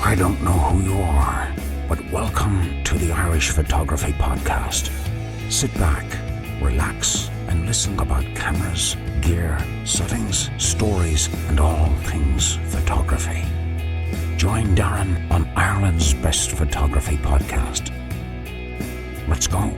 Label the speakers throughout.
Speaker 1: I don't know who you are, but welcome to the Irish Photography Podcast. Sit back, relax, and listen about cameras, gear, settings, stories, and all things photography. Join Darren on Ireland's Best Photography Podcast. Let's go.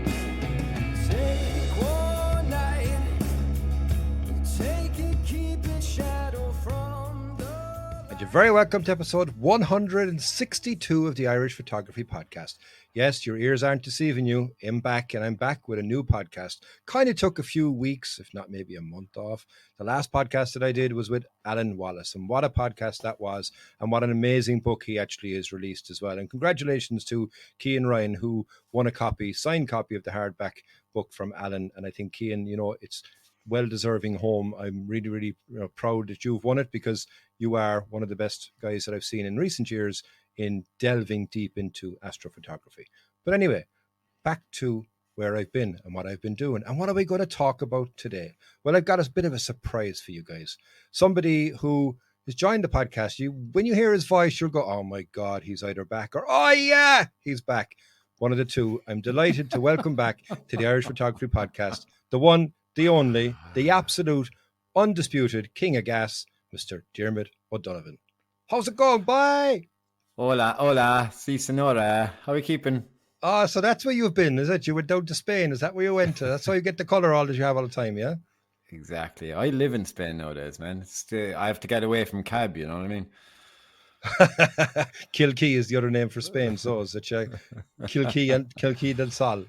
Speaker 2: You're very welcome to episode 162 of the Irish Photography Podcast. Yes, your ears aren't deceiving you. I'm back with a new podcast. Kind of took a few weeks, if not maybe a month off. The last podcast that I did was with Alan Wallace, and what a podcast that was, and what an amazing book he actually has released as well. And congratulations to Cian Ryan, who won a signed copy of the hardback book from Alan. And I think Cian, it's well-deserving home. I'm really, really proud that you've won it, because you are one of the best guys that I've seen in recent years in delving deep into astrophotography. But anyway, back to where I've been and what I've been doing. And what are we going to talk about today? Well, I've got a bit of a surprise for you guys. Somebody who has joined the podcast. When you hear his voice, you'll go, oh my God, he's either back, or, oh yeah, he's back. One of the two. I'm delighted to welcome back to the Irish Photography Podcast, the one, the only, the absolute, undisputed king of gas, Mr. Diarmuid O'Donovan. How's it going, boy?
Speaker 3: Hola, si senora. How are you keeping?
Speaker 2: Oh, so that's where you've been, is it? You went down to Spain. Is that where you went to? That's why you get the colour all that you have all the time, yeah?
Speaker 3: Exactly. I live in Spain nowadays, man. I have to get away from cab, you know what I mean?
Speaker 2: Kilkee is the other name for Spain, so is it Kilkee del Sol?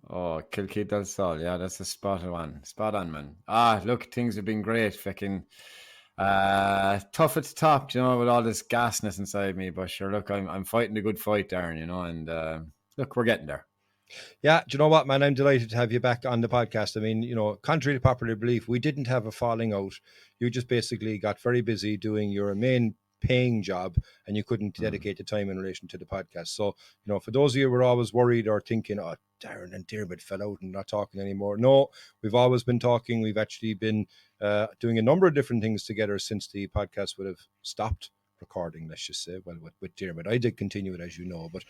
Speaker 3: Oh, Kilkee del Sol. Yeah, that's a spot on, man. Look, things have been great. Fucking tough at the top, with all this gasness inside me. But sure, look, I'm fighting a good fight, Darren, and look, we're getting there.
Speaker 2: Yeah, do you know what, man? I'm delighted to have you back on the podcast. I mean, contrary to popular belief, we didn't have a falling out. You just basically got very busy doing your main paying job, and you couldn't dedicate the time in relation to the podcast. So, for those of you who were always worried or thinking, oh, Darren and Diarmuid fell out and not talking anymore. No, we've always been talking. We've actually been doing a number of different things together since the podcast would have stopped recording, let's just say. Well, with Diarmuid, I did continue it, as you know, but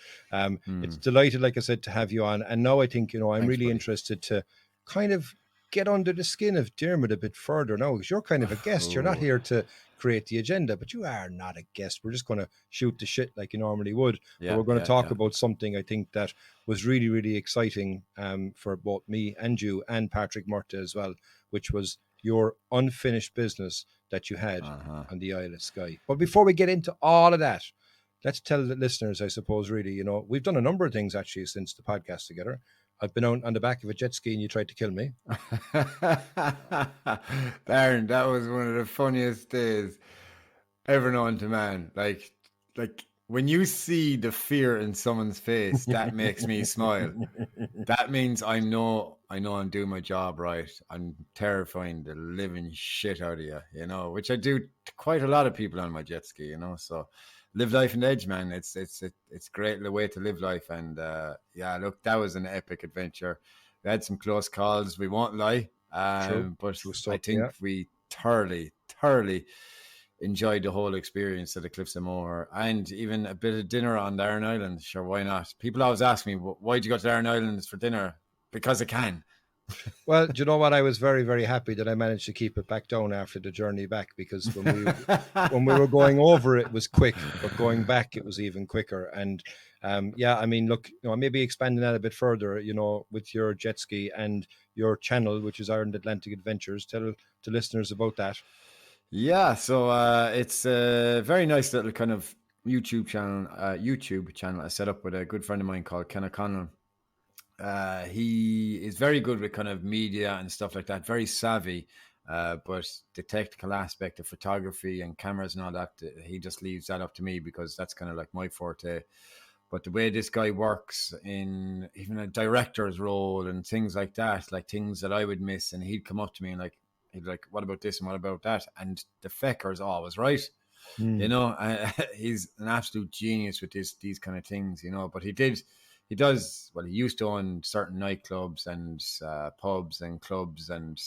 Speaker 2: it's delighted, like I said, to have you on. And now I think, I'm
Speaker 3: Thanks,
Speaker 2: really
Speaker 3: buddy.
Speaker 2: interested to kind of get under the skin of Diarmuid a bit further now, because you're kind of a guest. You're not here to create the agenda, but you are not a guest. We're just going to shoot the shit like you normally would.
Speaker 3: Yeah,
Speaker 2: but we're going to talk
Speaker 3: yeah.
Speaker 2: about something I think that was really, really exciting for both me and you and Patrick Murta as well, which was your unfinished business that you had on the Isle of Skye. But before we get into all of that, let's tell the listeners, I suppose, really, we've done a number of things actually since the podcast together. I've been out on the back of a jet ski and you tried to kill me.
Speaker 3: Darren, that was one of the funniest days ever known to man. Like when you see the fear in someone's face, that makes me smile. That means I know I'm doing my job right. I'm terrifying the living shit out of you, which I do to quite a lot of people on my jet ski, so live life on the edge, man. It's great the way to live life. And look, that was an epic adventure. We had some close calls, we won't lie. But I think we thoroughly enjoyed the whole experience at the Cliffs of Moher, and even a bit of dinner on the Aran Islands. Sure, why not? People always ask me, why'd you go to the Aran Islands for dinner? Because I can.
Speaker 2: Well, do you know what? I was very, very happy that I managed to keep it back down after the journey back, because when we were going over, it was quick, but going back, it was even quicker. And I mean, look, maybe expanding that a bit further, with your jet ski and your channel, which is Ireland Atlantic Adventures. Tell the listeners about that. Yeah,
Speaker 3: so it's a very nice little kind of YouTube channel I set up with a good friend of mine called Ken O'Connell. He is very good with kind of media and stuff like that, very savvy, but the technical aspect of photography and cameras and all that, he just leaves that up to me, because that's kind of like my forte. But the way this guy works in even a director's role and things like that, like things that I would miss, and he'd come up to me and he'd be like, what about this and what about that? And the fecker's always right. He's an absolute genius with these kind of things, but he used to own certain nightclubs and pubs and clubs and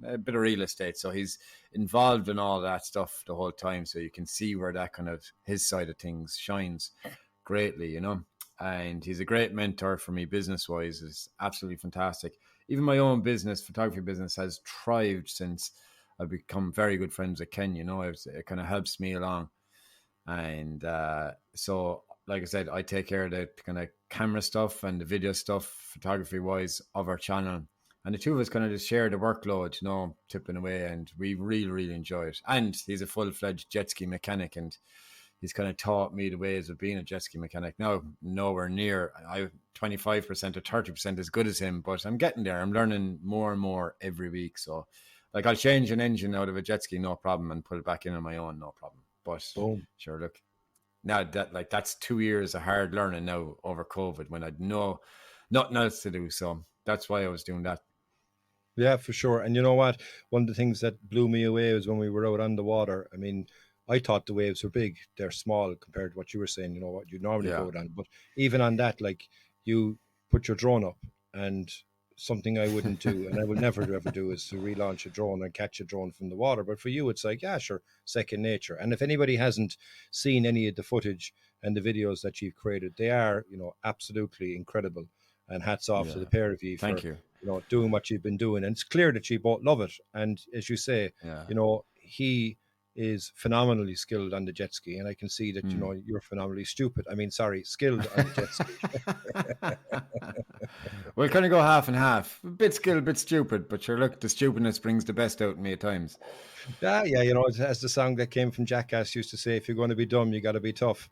Speaker 3: a bit of real estate. So he's involved in all that stuff the whole time. So you can see where that kind of his side of things shines greatly, And he's a great mentor for me business wise. It's absolutely fantastic. Even my own business, photography business, has thrived since I've become very good friends with Ken. It kind of helps me along. And so, like I said, I take care of the kind of camera stuff and the video stuff, photography wise, of our channel. And the two of us kind of just share the workload, tipping away, and we really, really enjoy it. And he's a full-fledged jet ski mechanic, and he's kind of taught me the ways of being a jet ski mechanic. Now, nowhere near 25% or 30% as good as him, but I'm getting there. I'm learning more and more every week. So, like, I'll change an engine out of a jet ski, no problem, and put it back in on my own, no problem. But
Speaker 2: Boom.
Speaker 3: Sure, look, now that's 2 years of hard learning now over COVID when I'd nothing else to do. So that's why I was doing that.
Speaker 2: Yeah, for sure. And you know what? One of the things that blew me away was when we were out on the water. I mean, I thought the waves were big. They're small compared to what you were saying, what you normally go down. But even on that, like, you put your drone up, and something I wouldn't do, and I will never ever do, is to relaunch a drone and catch a drone from the water. But for you, it's like, yeah, sure, second nature. And if anybody hasn't seen any of the footage and the videos that you've created, they are, absolutely incredible. And hats off to the pair of you for
Speaker 3: Thank you.
Speaker 2: Doing what you've been doing. And it's clear that you both love it. And as you say, he is phenomenally skilled on the jet ski, and I can see that you're phenomenally skilled on the jet ski.
Speaker 3: We'll kind of go half and half. A bit skilled, a bit stupid, but sure, look, the stupidness brings the best out in me at times.
Speaker 2: Yeah, as the song that came from Jackass used to say, if you're going to be dumb, you got to be tough.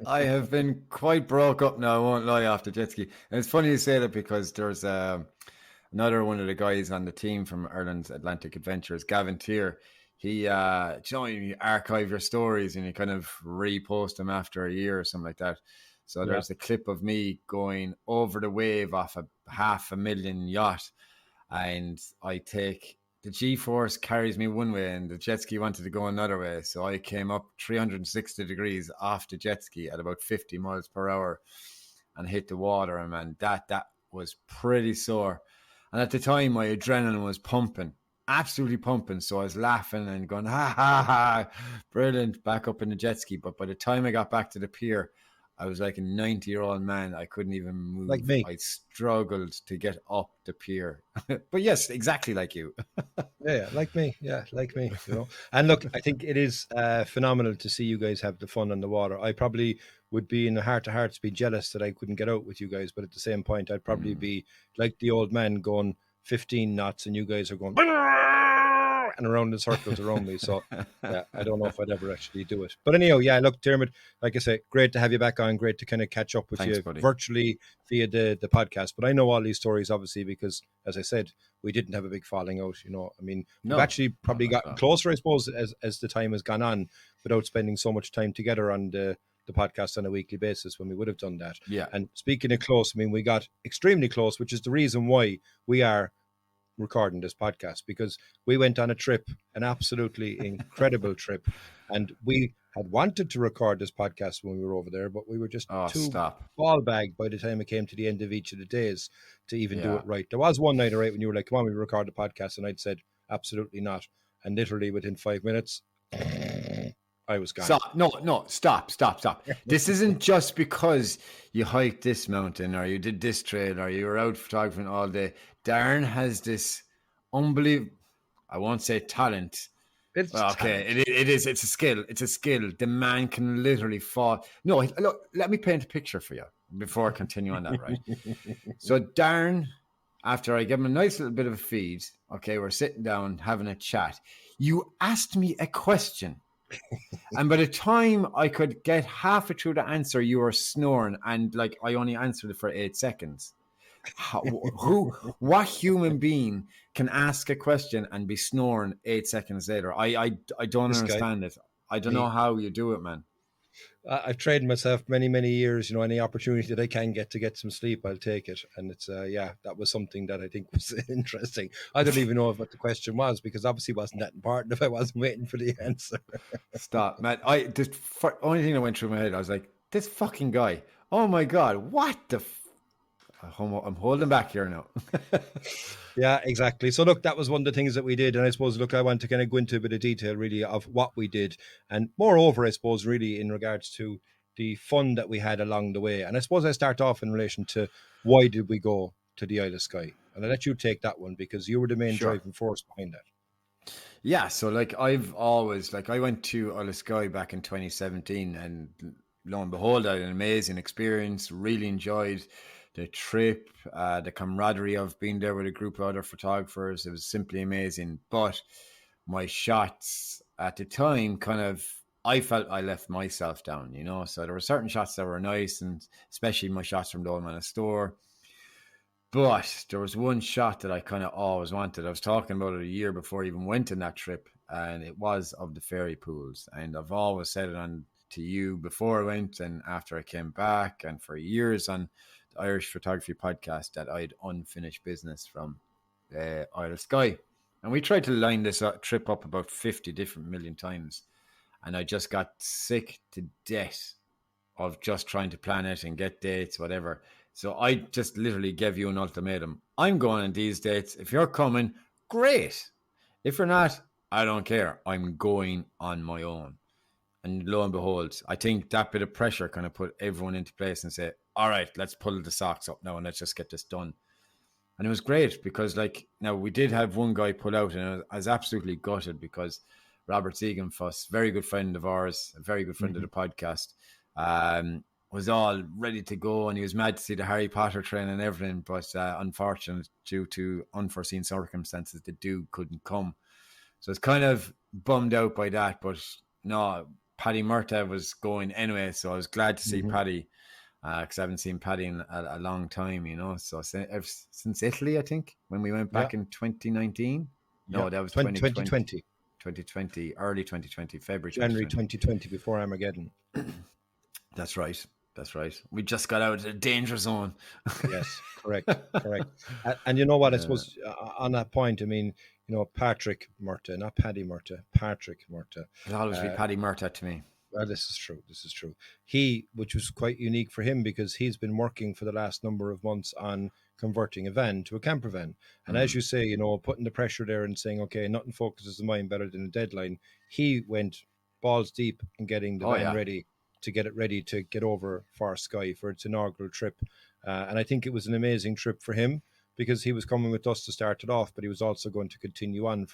Speaker 3: I have been quite broke up now, I won't lie, after jet ski. And it's funny you say that, because there's another one of the guys on the team from Ireland's Atlantic Adventures, Gavin Tier. He, you archive your stories and you kind of repost them after a year or something like that. So there's a clip of me going over the wave off a $500,000 yacht, and I take the G-force carries me one way and the jet ski wanted to go another way. So I came up 360 degrees off the jet ski at about 50 miles per hour and hit the water. And man, that was pretty sore. And at the time, my adrenaline was pumping, absolutely pumping. So I was laughing and going, ha, ha, ha, brilliant, back up in the jet ski. But by the time I got back to the pier, I was like a 90-year-old man. I couldn't even move.
Speaker 2: Like me.
Speaker 3: I struggled to get up the pier. But yes, exactly like you.
Speaker 2: Yeah, like me. Yeah, like me. And look, I think it is phenomenal to see you guys have the fun on the water. I probably would be in the heart of hearts be jealous that I couldn't get out with you guys, but at the same point, I'd probably be like the old man going 15 knots and you guys are going and around in circles around me. So yeah, I don't know if I'd ever actually do it. But anyhow, yeah, look, Diarmuid, like I say, great to have you back on. Great to kind of catch up with you
Speaker 3: buddy.
Speaker 2: Virtually via the podcast. But I know all these stories, obviously, because as I said, we didn't have a big falling out. I mean, we've actually probably gotten closer, I suppose, as the time has gone on, without spending so much time together on the podcast on a weekly basis when we would have done that.
Speaker 3: Yeah.
Speaker 2: And speaking of close, I mean, we got extremely close, which is the reason why we are recording this podcast, because we went on a trip, an absolutely incredible trip, and we had wanted to record this podcast when we were over there, but we were just too ball bagged by the time it came to the end of each of the days to even do it right. There was one night, all right, when you were like, come on, we record the podcast, and I'd said absolutely not, and literally within 5 minutes I was gone.
Speaker 3: Stop. This isn't just because you hiked this mountain or you did this trail or you were out photographing all day. Darren has this unbelievable, I won't say talent. It is. It's a skill. It's a skill. The man can literally fall. No, look, let me paint a picture for you before I continue on that, right? So Darren, after I give him a nice little bit of a feed, okay, we're sitting down having a chat. You asked me a question. And by the time I could get halfway through the answer, you were snoring, and like I only answered it for 8 seconds. What human being can ask a question and be snoring 8 seconds later? I don't understand it. I don't know how you do it, man.
Speaker 2: I've trained myself many years. Any opportunity that I can get to get some sleep, I'll take it. And it's that was something that I think was interesting. I don't even know what the question was, because obviously it wasn't that important if I wasn't waiting for the answer.
Speaker 3: Stop, man. The only thing that went through my head, I was like, this fucking guy. Oh my God, what the I'm holding back here now.
Speaker 2: Yeah, exactly. So look, that was one of the things that we did. And I suppose, look, I want to kind of go into a bit of detail really of what we did. And moreover, I suppose, really in regards to the fun that we had along the way. And I suppose I start off in relation to why did we go to the Isle of Skye? And I'll let you take that one because you were the main
Speaker 3: Sure.
Speaker 2: driving force behind that.
Speaker 3: Yeah, so like I've always like I went to Isle of Skye back in 2017, and lo and behold, I had an amazing experience. Really enjoyed the trip, the camaraderie of being there with a group of other photographers. It was simply amazing. But my shots at the time kind of I felt I left myself down, you know. So there were certain shots that were nice, and especially my shots from the Old Manor store. But there was one shot that I kind of always wanted. I was talking about it a year before I even went on that trip, and it was of the fairy pools. And I've always said it on to you before I went and after I came back, and for years on the Irish Photography Podcast, that I had unfinished business from Isle of Skye. And we tried to line this trip up about 50 different million times. And I just got sick to death of just trying to plan it and get dates, whatever. So I just literally gave you an ultimatum. I'm going on these dates. If you're coming, great. If you're not, I don't care. I'm going on my own. And lo and behold, I think that bit of pressure kind of put everyone into place and say, all right, let's pull the socks up now and let's just get this done. And it was great because, like, now we did have one guy pull out, and I was absolutely gutted because Robert Ziegenfuss, very good friend of ours, a very good friend of the podcast, was all ready to go, and he was mad to see the Harry Potter train and everything, but unfortunately, due to unforeseen circumstances, the dude couldn't come. So it's kind of bummed out by that, but no, Paddy Murta was going anyway, so I was glad to see Paddy, because I haven't seen Paddy in a long time, you know. So since Italy, I think, when we went back in 2019. No, that was 2020. 2020, early 2020, February 2020.
Speaker 2: January 2020, before Armageddon.
Speaker 3: That's right. That's right. We just got out of the danger zone.
Speaker 2: Yes, correct. And you know what? I suppose on that point, I mean, you know, Patrick Murta, not Paddy Murta, Patrick Murta.
Speaker 3: It'll always be Paddy Murta to me.
Speaker 2: Well, this is true. He, which was quite unique for him because he's been working for the last number of months on converting a van to a camper van. And as you say, you know, putting the pressure there and saying, okay, nothing focuses the mind better than a deadline. He went balls deep in getting the van ready to get it ready to get over for Skye for its inaugural trip. And I think it was an amazing trip for him because he was coming with us to start it off, but he was also going to continue on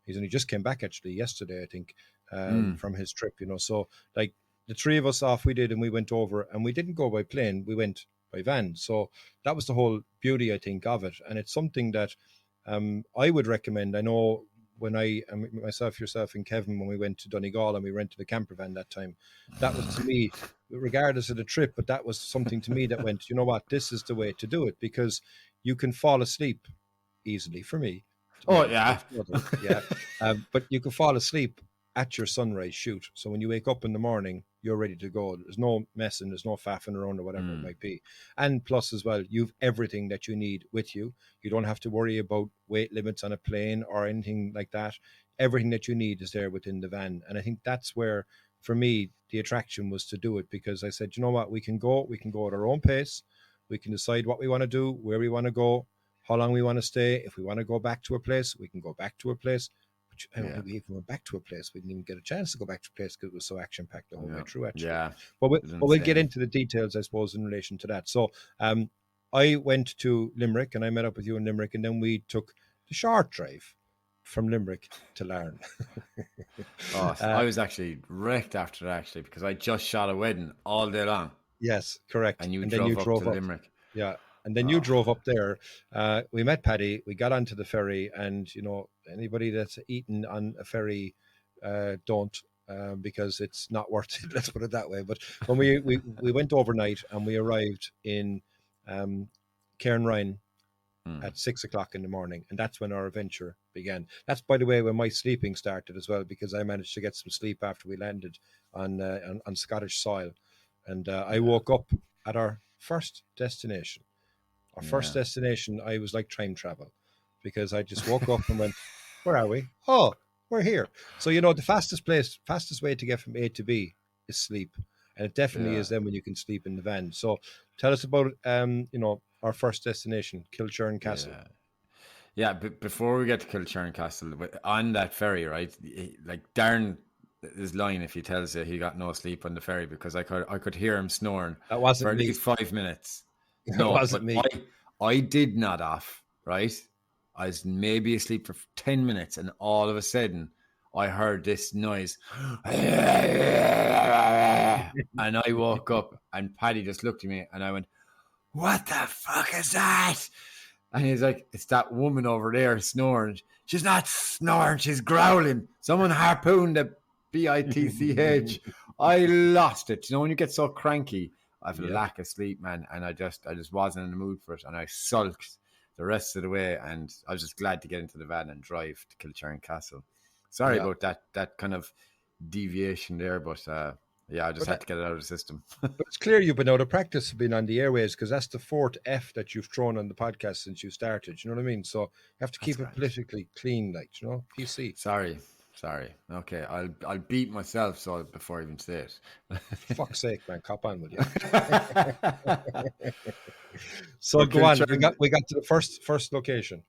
Speaker 2: he's only just came back actually yesterday, I think, from his trip, you know. So like the three of us off we did, and we went over, and we didn't go by plane, we went by van. So that was the whole beauty, I think, of it. And it's something that I would recommend. I know when myself, yourself, and Kevin, when we went to Donegal and we rented a camper van that time, that was to me, regardless of the trip, but that was something to me that went, you know what, this is the way to do it, because you can fall asleep easily, for me.
Speaker 3: Oh, yeah.
Speaker 2: But you can fall asleep at your sunrise shoot. So when you wake up in the morning, you're ready to go. There's no messing, there's no faffing around or whatever it might be. And plus as well, you've everything that you need with you. You don't have to worry about weight limits on a plane or anything like that. Everything that you need is there within the van. And I think that's where, for me, the attraction was to do it, because I said, you know what, we can go at our own pace. We can decide what we want to do, where we want to go, how long we want to stay. If we want to go back to a place, we can go back to a place. But we even went back to a place, we didn't even get a chance to go back to a place because it was so action-packed the whole way through, actually.
Speaker 3: Yeah.
Speaker 2: But we'll get into the details, I suppose, in relation to that. So I went to Limerick, and I met up with you in Limerick, and then we took the short drive from Limerick to Larne.
Speaker 3: I was actually wrecked after that, actually, because I just shot a wedding all day long.
Speaker 2: Yes, correct.
Speaker 3: And you drove up to Limerick.
Speaker 2: Yeah. And then you drove up there. We met Paddy. We got onto the ferry, and you know, anybody that's eaten on a ferry, don't, because it's not worth it. Let's put it that way. But when we went overnight, and we arrived in Cairnryan at 6 o'clock in the morning, and that's when our adventure began. That's, by the way, when my sleeping started as well, because I managed to get some sleep after we landed on Scottish soil, and I woke up at our first destination. Our first destination, I was like time travel, because I just woke up and went, where are we? Oh, we're here. So, you know, the fastest way to get from A to B is sleep. And it definitely is then when you can sleep in the van. So tell us about, you know, our first destination, Kilchurn Castle.
Speaker 3: Yeah. Yeah, but before we get to Kilchurn Castle, on that ferry, right? Like Darren is lying if he tells you he got no sleep on the ferry, because I could hear him snoring
Speaker 2: That
Speaker 3: for
Speaker 2: wasn't
Speaker 3: at
Speaker 2: me.
Speaker 3: least 5 minutes.
Speaker 2: That
Speaker 3: No,
Speaker 2: wasn't
Speaker 3: but
Speaker 2: me.
Speaker 3: I did nod off, right? I was maybe asleep for 10 minutes, and all of a sudden I heard this noise. And I woke up, and Paddy just looked at me, and I went, "What the fuck is that?" And he's like, "It's that woman over there snoring." "She's not snoring, she's growling. Someone harpooned a bitch." I lost it. You know, when you get so cranky, I have a
Speaker 2: Yeah.
Speaker 3: lack of sleep, man, and I just wasn't in the mood for it, and I sulked the rest of the way, and I was just glad to get into the van and drive to Kilchurn Castle. Sorry
Speaker 2: Yeah.
Speaker 3: about that kind of deviation there, but yeah, I just had to get it out of the system.
Speaker 2: But it's clear you've been out of practice being on the airways, because that's the fourth F that you've thrown on the podcast since you started. You know what I mean? So you have to keep it
Speaker 3: grand.
Speaker 2: politically clean, like, you know, PC.
Speaker 3: Sorry. Okay, I'll beat myself so before I even say it.
Speaker 2: Fuck's sake, man, cop on with you. So
Speaker 3: But
Speaker 2: go on. We
Speaker 3: Kilchurn,
Speaker 2: got to the first location.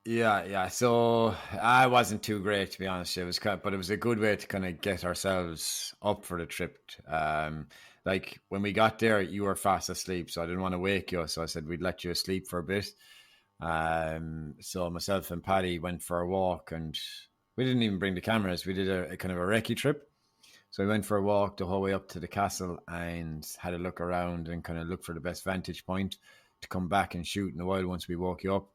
Speaker 3: yeah. So I wasn't too great, to be honest. It was but it was a good way to kind of get ourselves up for the trip. Like when we got there, you were fast asleep, so I didn't want to wake you. So I said we'd let you asleep for a bit. So myself and Paddy went for a walk, and we didn't even bring the cameras. We did a kind of a recce trip. So we went for a walk the whole way up to the castle and had a look around and kind of look for the best vantage point to come back and shoot in a while once we woke you up.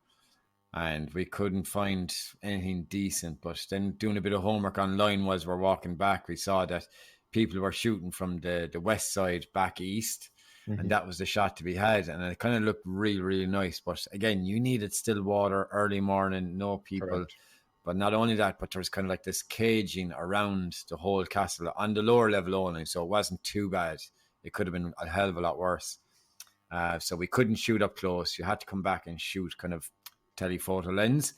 Speaker 3: And we couldn't find anything decent. But then doing a bit of homework online while we're walking back, we saw that people were shooting from the west side back east.
Speaker 2: Mm-hmm.
Speaker 3: And that was the shot to be had. And it kind of looked really, really nice. But again, you needed still water, early morning, no people.
Speaker 2: Correct.
Speaker 3: But not only that, but there was kind of like this caging around the whole castle on the lower level only. So it wasn't too bad. It could have been a hell of a lot worse. So we couldn't shoot up close. You had to come back and shoot kind of telephoto lens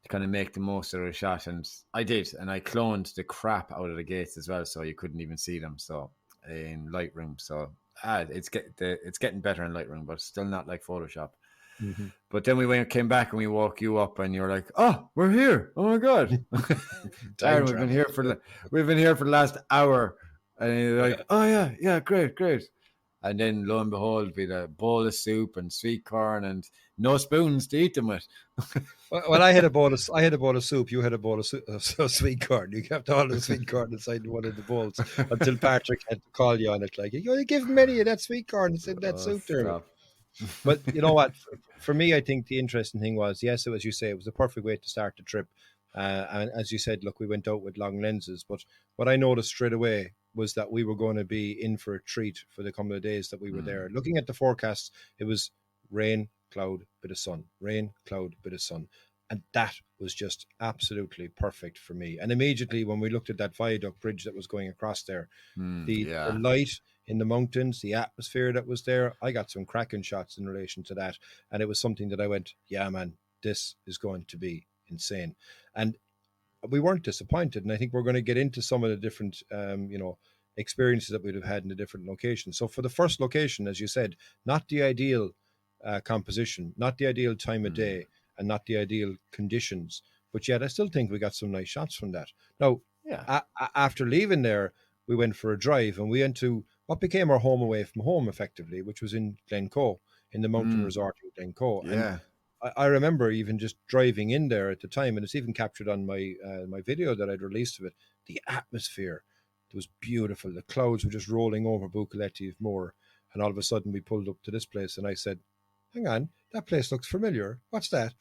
Speaker 3: to kind of make the most of the shot. And I did. And I cloned the crap out of the gates as well, so you couldn't even see them. So in Lightroom. So it's getting better in Lightroom, but still not like Photoshop.
Speaker 2: Mm-hmm.
Speaker 3: But then came back and we woke you up, and you're like, "Oh, we're here! Oh my god, Darren, we've been here for the last hour." And you're like, "Oh yeah, great." And then lo and behold, we had a bowl of soup and sweet corn and no spoons to eat them with.
Speaker 2: Well, I had a bowl of soup. You had a bowl of sweet corn. You kept all the sweet corn inside one of the bowls until Patrick had to call you on it. Like, you only give him any of that sweet corn and said that soup there. But you know what? For me, I think the interesting thing was, yes, as you say, it was the perfect way to start the trip. And as you said, look, we went out with long lenses. But what I noticed straight away was that we were going to be in for a treat for the couple of days that we were there. Looking at the forecast, it was rain, cloud, bit of sun, rain, cloud, bit of sun. And that was just absolutely perfect for me. And immediately when we looked at that viaduct bridge that was going across there, the light in the mountains, the atmosphere that was there, I got some cracking shots in relation to that. And it was something that I went, yeah, man, this is going to be insane. And we weren't disappointed. And I think we're going to get into some of the different, experiences that we'd have had in the different locations. So for the first location, as you said, not the ideal composition, not the ideal time of day, and not the ideal conditions. But yet I still think we got some nice shots from that. Now, after leaving there, we went for a drive, and we went to what became our home away from home, effectively, which was in Glencoe, in the mountain resort in Glencoe.
Speaker 3: Yeah.
Speaker 2: And I remember even just driving in there at the time, and it's even captured on my my video that I'd released of it. The atmosphere, it was beautiful. The clouds were just rolling over Buccaletti Moor, and all of a sudden we pulled up to this place, and I said, "Hang on, that place looks familiar. What's that?"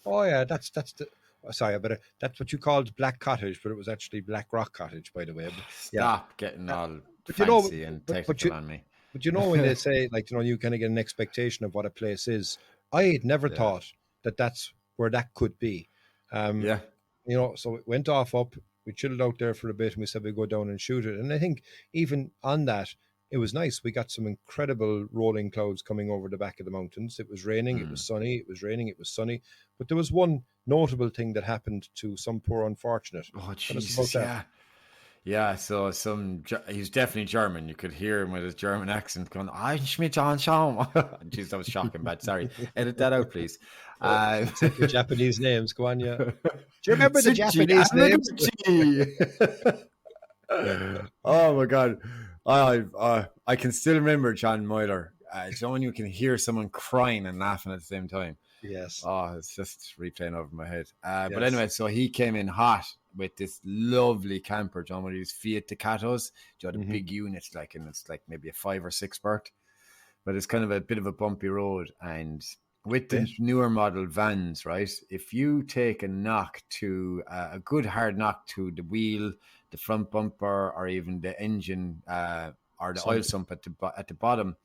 Speaker 2: "Oh yeah, that's the." Sorry, but that's what you called Black Cottage, but it was actually Black Rock Cottage, by the way. But,
Speaker 3: Stop getting all
Speaker 2: but
Speaker 3: fancy and technical on me.
Speaker 2: But when they say, like, you kind of get an expectation of what a place is. I had never thought that that's where that could be. So it went off up. We chilled out there for a bit, and we said we'd go down and shoot it. And I think even on that, it was nice. We got some incredible rolling clouds coming over the back of the mountains. It was raining, it was sunny, it was raining, it was sunny. But there was one notable thing that happened to some poor unfortunate.
Speaker 3: Oh, Jesus, yeah. Yeah, so he's definitely German. You could hear him with his German accent going, "I'm Schmidt on Schaum." Jeez, that was shocking bad. Sorry. Edit that out, please.
Speaker 2: It's like your Japanese names. Go on, yeah. Do you remember the
Speaker 3: Tsuji
Speaker 2: Japanese names?
Speaker 3: Amaguchi. Oh my god. I can still remember John Moyler. It's when you can hear someone crying and laughing at the same time.
Speaker 2: Yes,
Speaker 3: Oh, it's just replaying over my head. But
Speaker 2: yes.
Speaker 3: anyway, so he came in hot with this lovely camper, John, with these Fiat Ducatos. You know, the big units, like, and it's like maybe a 5 or 6 berth, but it's kind of a bit of a bumpy road. And with the
Speaker 2: Bit.
Speaker 3: newer model vans, right, if you take a knock to a good hard knock to the wheel, the front bumper, or even the engine or the oil sump at the bottom,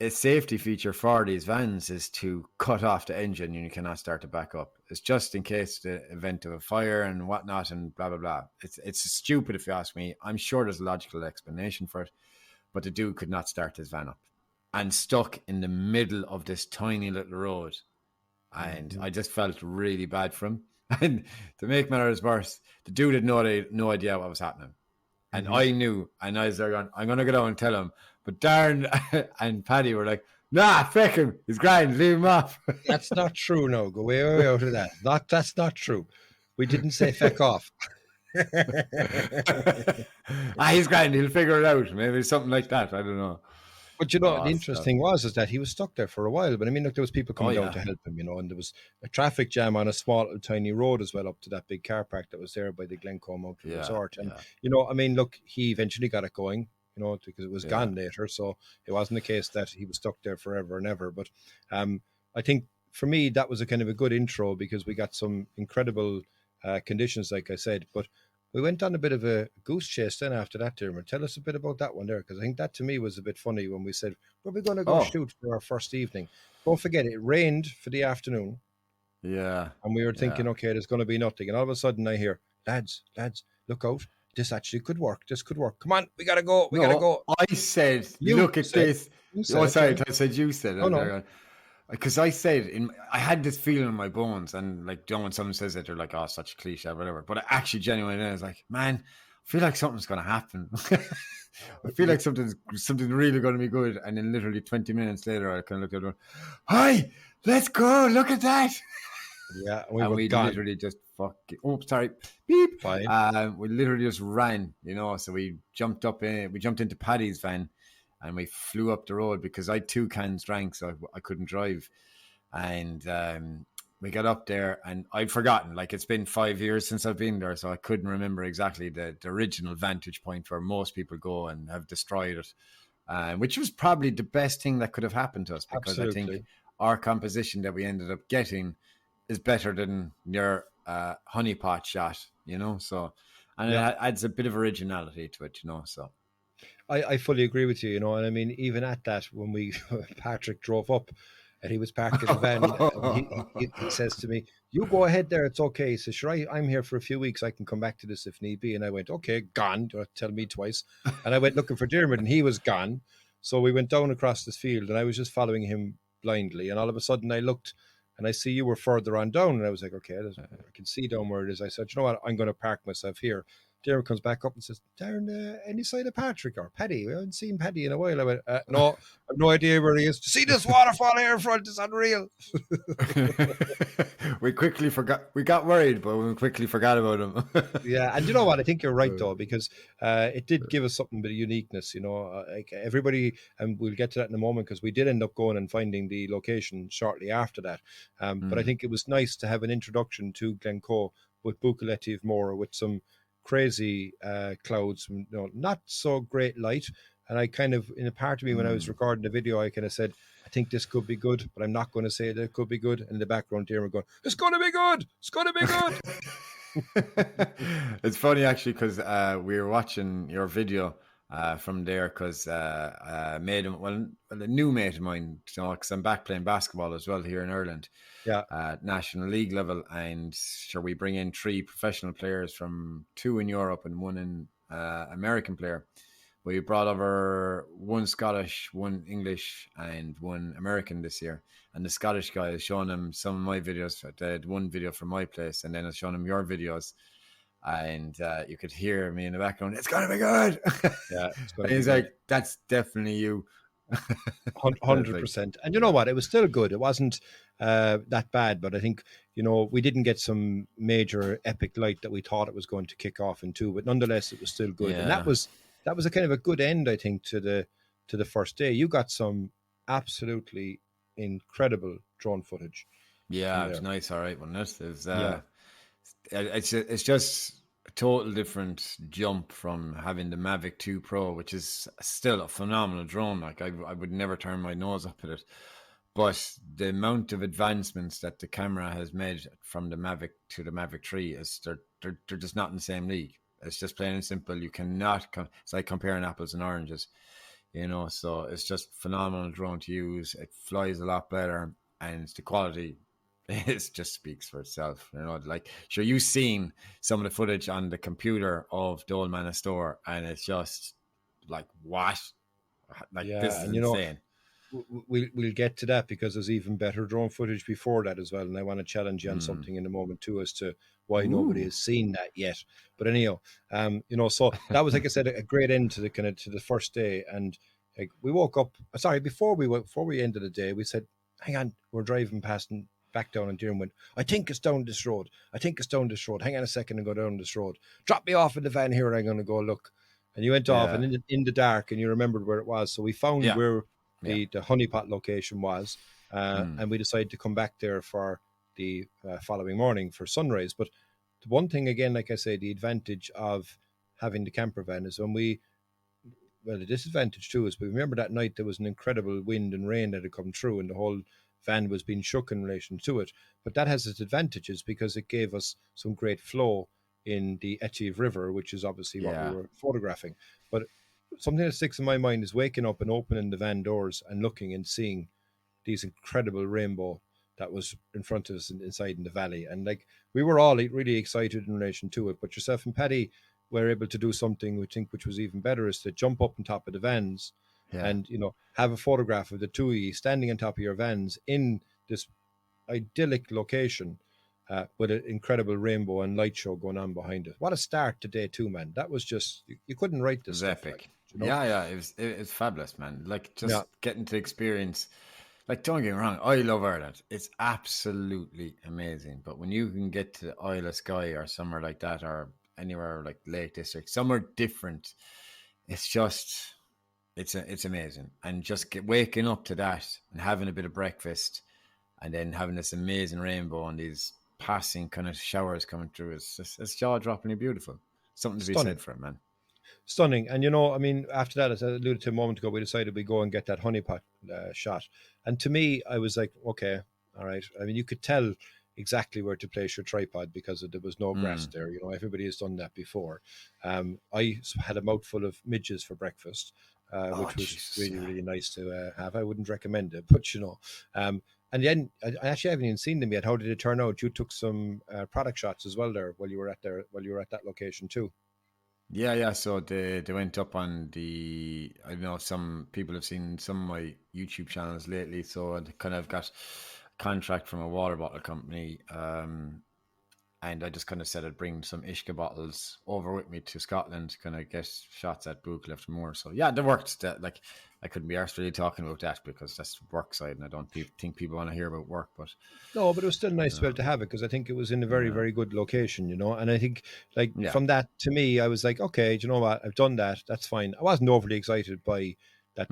Speaker 3: a safety feature for these vans is to cut off the engine and you cannot start it back up. It's just in case the event of a fire and whatnot and blah, blah, blah. It's stupid if you ask me. I'm sure there's a logical explanation for it, but the dude could not start his van up and stuck in the middle of this tiny little road. And I just felt really bad for him. And to make matters worse, the dude had no idea what was happening. And I knew, and I was there going, I'm going to go down and tell him. But Darren and Paddy were like, nah, feck him. He's grand. Leave him off.
Speaker 2: That's not true. No, go way out of that. That's not true. We didn't say feck off.
Speaker 3: He's grand. He'll figure it out. Maybe something like that. I don't know.
Speaker 2: But the interesting is that he was stuck there for a while. But I mean, look, there was people coming down to help him, and there was a traffic jam on a small, tiny road as well up to that big car park that was there by the Glencoe Mountain Resort. And I mean, look, he eventually got it going, because it was gone later. So it wasn't the case that he was stuck there forever and ever. But I think for me that was a kind of a good intro because we got some incredible conditions, like I said. But we went on a bit of a goose chase then after that, Diarmuid. Tell us a bit about that one there, because I think that to me was a bit funny when we said, where are we going to go shoot for our first evening? Don't forget, it rained for the afternoon.
Speaker 3: Yeah.
Speaker 2: And we were thinking, okay, there's going to be nothing. And all of a sudden I hear, lads, look out. This actually could work. This could work. Come on, we got to go. We got to go.
Speaker 3: I said, look at this. I said you said it.
Speaker 2: Oh, no.
Speaker 3: Because I said, I had this feeling in my bones, and like, when someone says it, they're like, oh, such a cliche, whatever. But I actually genuinely was like, man, I feel like something's going to happen. I feel like something really going to be good. And then literally 20 minutes later, I kind of looked at her, hi, let's go, look at that.
Speaker 2: Yeah,
Speaker 3: we literally just beep.
Speaker 2: Fine.
Speaker 3: We literally just ran, so we jumped into Paddy's van. And we flew up the road because I had 2 cans drank, so I couldn't drive. And we got up there, and I'd forgotten. Like, it's been 5 years since I've been there, so I couldn't remember exactly the original vantage point where most people go and have destroyed it, which was probably the best thing that could have happened to us because I think our composition that we ended up getting is better than your honeypot shot, So, and it adds a bit of originality to it, So.
Speaker 2: I fully agree with you, and I mean, even at that, when Patrick drove up and he was parked in the van, he says to me, you go ahead there, it's okay. He says, sure, I'm here for a few weeks, I can come back to this if need be. And I went, okay, gone. Don't have to tell me twice. And I went looking for Diarmuid, and he was gone. So we went down across this field, and I was just following him blindly. And all of a sudden I looked, and I see you were further on down. And I was like, okay, I can see down where it is. I said, you know what, I'm going to park myself here. Darren comes back up and says, Darren, any sign of Patrick or Paddy? We haven't seen Paddy in a while. I went, no, I have no idea where he is. See this waterfall here in front? It's unreal.
Speaker 3: We got worried, but we quickly forgot about him.
Speaker 2: Yeah, and you know what? I think you're right, though, because it did give us something bit of uniqueness, like everybody, and we'll get to that in a moment, because we did end up going and finding the location shortly after that. But I think it was nice to have an introduction to Glencoe with Buccleuch Moor, with some crazy clouds, not so great light. And I kind of, in a part of me, when I was recording the video, I kind of said, I think this could be good, but I'm not going to say that it could be good. And in the background here, we're going, it's going to be good. It's going to be good.
Speaker 3: It's funny, actually, because we were watching your video from there, because a new mate of mine, because I'm back playing basketball as well here in Ireland.
Speaker 2: Yeah.
Speaker 3: National League level, and sure, we bring in 3 professional players, from 2 in Europe and 1 American player. We brought over 1 Scottish, 1 English, and 1 American this year. And the Scottish guy has shown him some of my videos. I did 1 video from my place, and then I've shown him your videos. and you could hear me in the background. It's gonna be good.
Speaker 2: Yeah, it's going
Speaker 3: And
Speaker 2: to be
Speaker 3: he's
Speaker 2: good.
Speaker 3: like, "That's definitely you." That's like,
Speaker 2: 100%. And you know what? It was still good. It wasn't that bad, but I think, we didn't get some major epic light that we thought it was going to kick off into, but nonetheless, it was still good. And
Speaker 3: yeah,
Speaker 2: that was a kind of a good end, I think, to the first day. You got some absolutely incredible drone footage from
Speaker 3: yeah, it was
Speaker 2: there.
Speaker 3: nice. All right, wasn't it? It was,
Speaker 2: Yeah.
Speaker 3: it's just a total different jump from having the Mavic 2 Pro, which is still a phenomenal drone. Like I would never turn my nose up at it. But the amount of advancements that the camera has made from the Mavic to the Mavic 3 is they're just not in the same league. It's just plain and simple. You cannot. It's like comparing apples and oranges, So it's just phenomenal drone to use. It flies a lot better, and the quality it just speaks for itself. Like sure, you've seen some of the footage on the computer of the Old Manor store, and it's just like what, like this
Speaker 2: Yeah.
Speaker 3: is
Speaker 2: And,
Speaker 3: insane.
Speaker 2: we'll get to that because there's even better drone footage before that as well, and I want to challenge you on something in a moment too as to why nobody
Speaker 3: Ooh.
Speaker 2: has seen that yet. But anyhow, so that was, like I said, a great end to the kind of to the first day, and like we woke up. Sorry, before we ended the day, we said, "Hang on, we're driving past and back down in Diarmuid. I think it's down this road. I think it's down this road. Hang on a second and go down this road. Drop me off in the van here, and I'm going to go look." And you went off,
Speaker 3: Yeah.
Speaker 2: and in the dark, and you remembered where it was. So we found
Speaker 3: Yeah.
Speaker 2: where
Speaker 3: Yeah.
Speaker 2: the honeypot location was,
Speaker 3: Mm.
Speaker 2: and we decided to come back there for the following morning for sunrise. But the one thing again, like I say, the advantage of having the camper van is the disadvantage too is we remember that night there was an incredible wind and rain that had come through, and the whole van was being shook in relation to it. But that has its advantages because it gave us some great flow in the Etive River, which is obviously what we
Speaker 3: Yeah.
Speaker 2: were photographing. But something that sticks in my mind is waking up and opening the van doors and looking and seeing these incredible rainbow that was in front of us inside in the valley. And like we were all really excited in relation to it. But yourself and Paddy were able to do something which was even better, is to jump up on top of the vans
Speaker 3: Yeah.
Speaker 2: and have a photograph of the two of you standing on top of your vans in this idyllic location. With an incredible rainbow and light show going on behind it. What a start to day two, man. That was just, you couldn't write
Speaker 3: It
Speaker 2: this
Speaker 3: was
Speaker 2: stuff like
Speaker 3: epic.
Speaker 2: that,
Speaker 3: Yeah, yeah. It was fabulous, man. Like
Speaker 2: Yeah.
Speaker 3: just getting to experience. Like, don't get me wrong, I love Ireland. It's absolutely amazing. But when you can get to Isle of Skye or somewhere like that, or anywhere like Lake District, somewhere different, it's just it's amazing. And just waking up to that and having a bit of breakfast, and then having this amazing rainbow and these passing kind of showers coming through, it's jaw droppingly beautiful. Something to be
Speaker 2: Stunning.
Speaker 3: said for it, man.
Speaker 2: Stunning. And I mean, after that, as I alluded to a moment ago, we decided we go and get that honeypot shot. And to me, I was like, okay, all right. I mean, you could tell exactly where to place your tripod because there was no grass there. Everybody has done that before. I had a mouthful of midges for breakfast,
Speaker 3: Oh,
Speaker 2: which was
Speaker 3: Jesus,
Speaker 2: really,
Speaker 3: yeah.
Speaker 2: really nice to have. I wouldn't recommend it, but and then I actually haven't even seen them yet. How did it turn out? You took some product shots as well there while you were at that location too.
Speaker 3: Yeah, yeah. So they went up on the. I know some people have seen some of my YouTube channels lately. So I kind of got a contract from a water bottle company, and I just kind of said I'd bring some Ishka bottles over with me to Scotland to kind of get shots at Buccleuch Moor. So yeah, that worked. Like I couldn't be arsed really talking about that because that's work side, and I don't think people want to hear about work. But
Speaker 2: No, but it was still nice to be able to have it because I think it was in a very,
Speaker 3: yeah,
Speaker 2: very good location, And I think, like,
Speaker 3: yeah,
Speaker 2: from that to me, I was like, okay, do you know what? I've done that. That's fine. I wasn't overly excited by that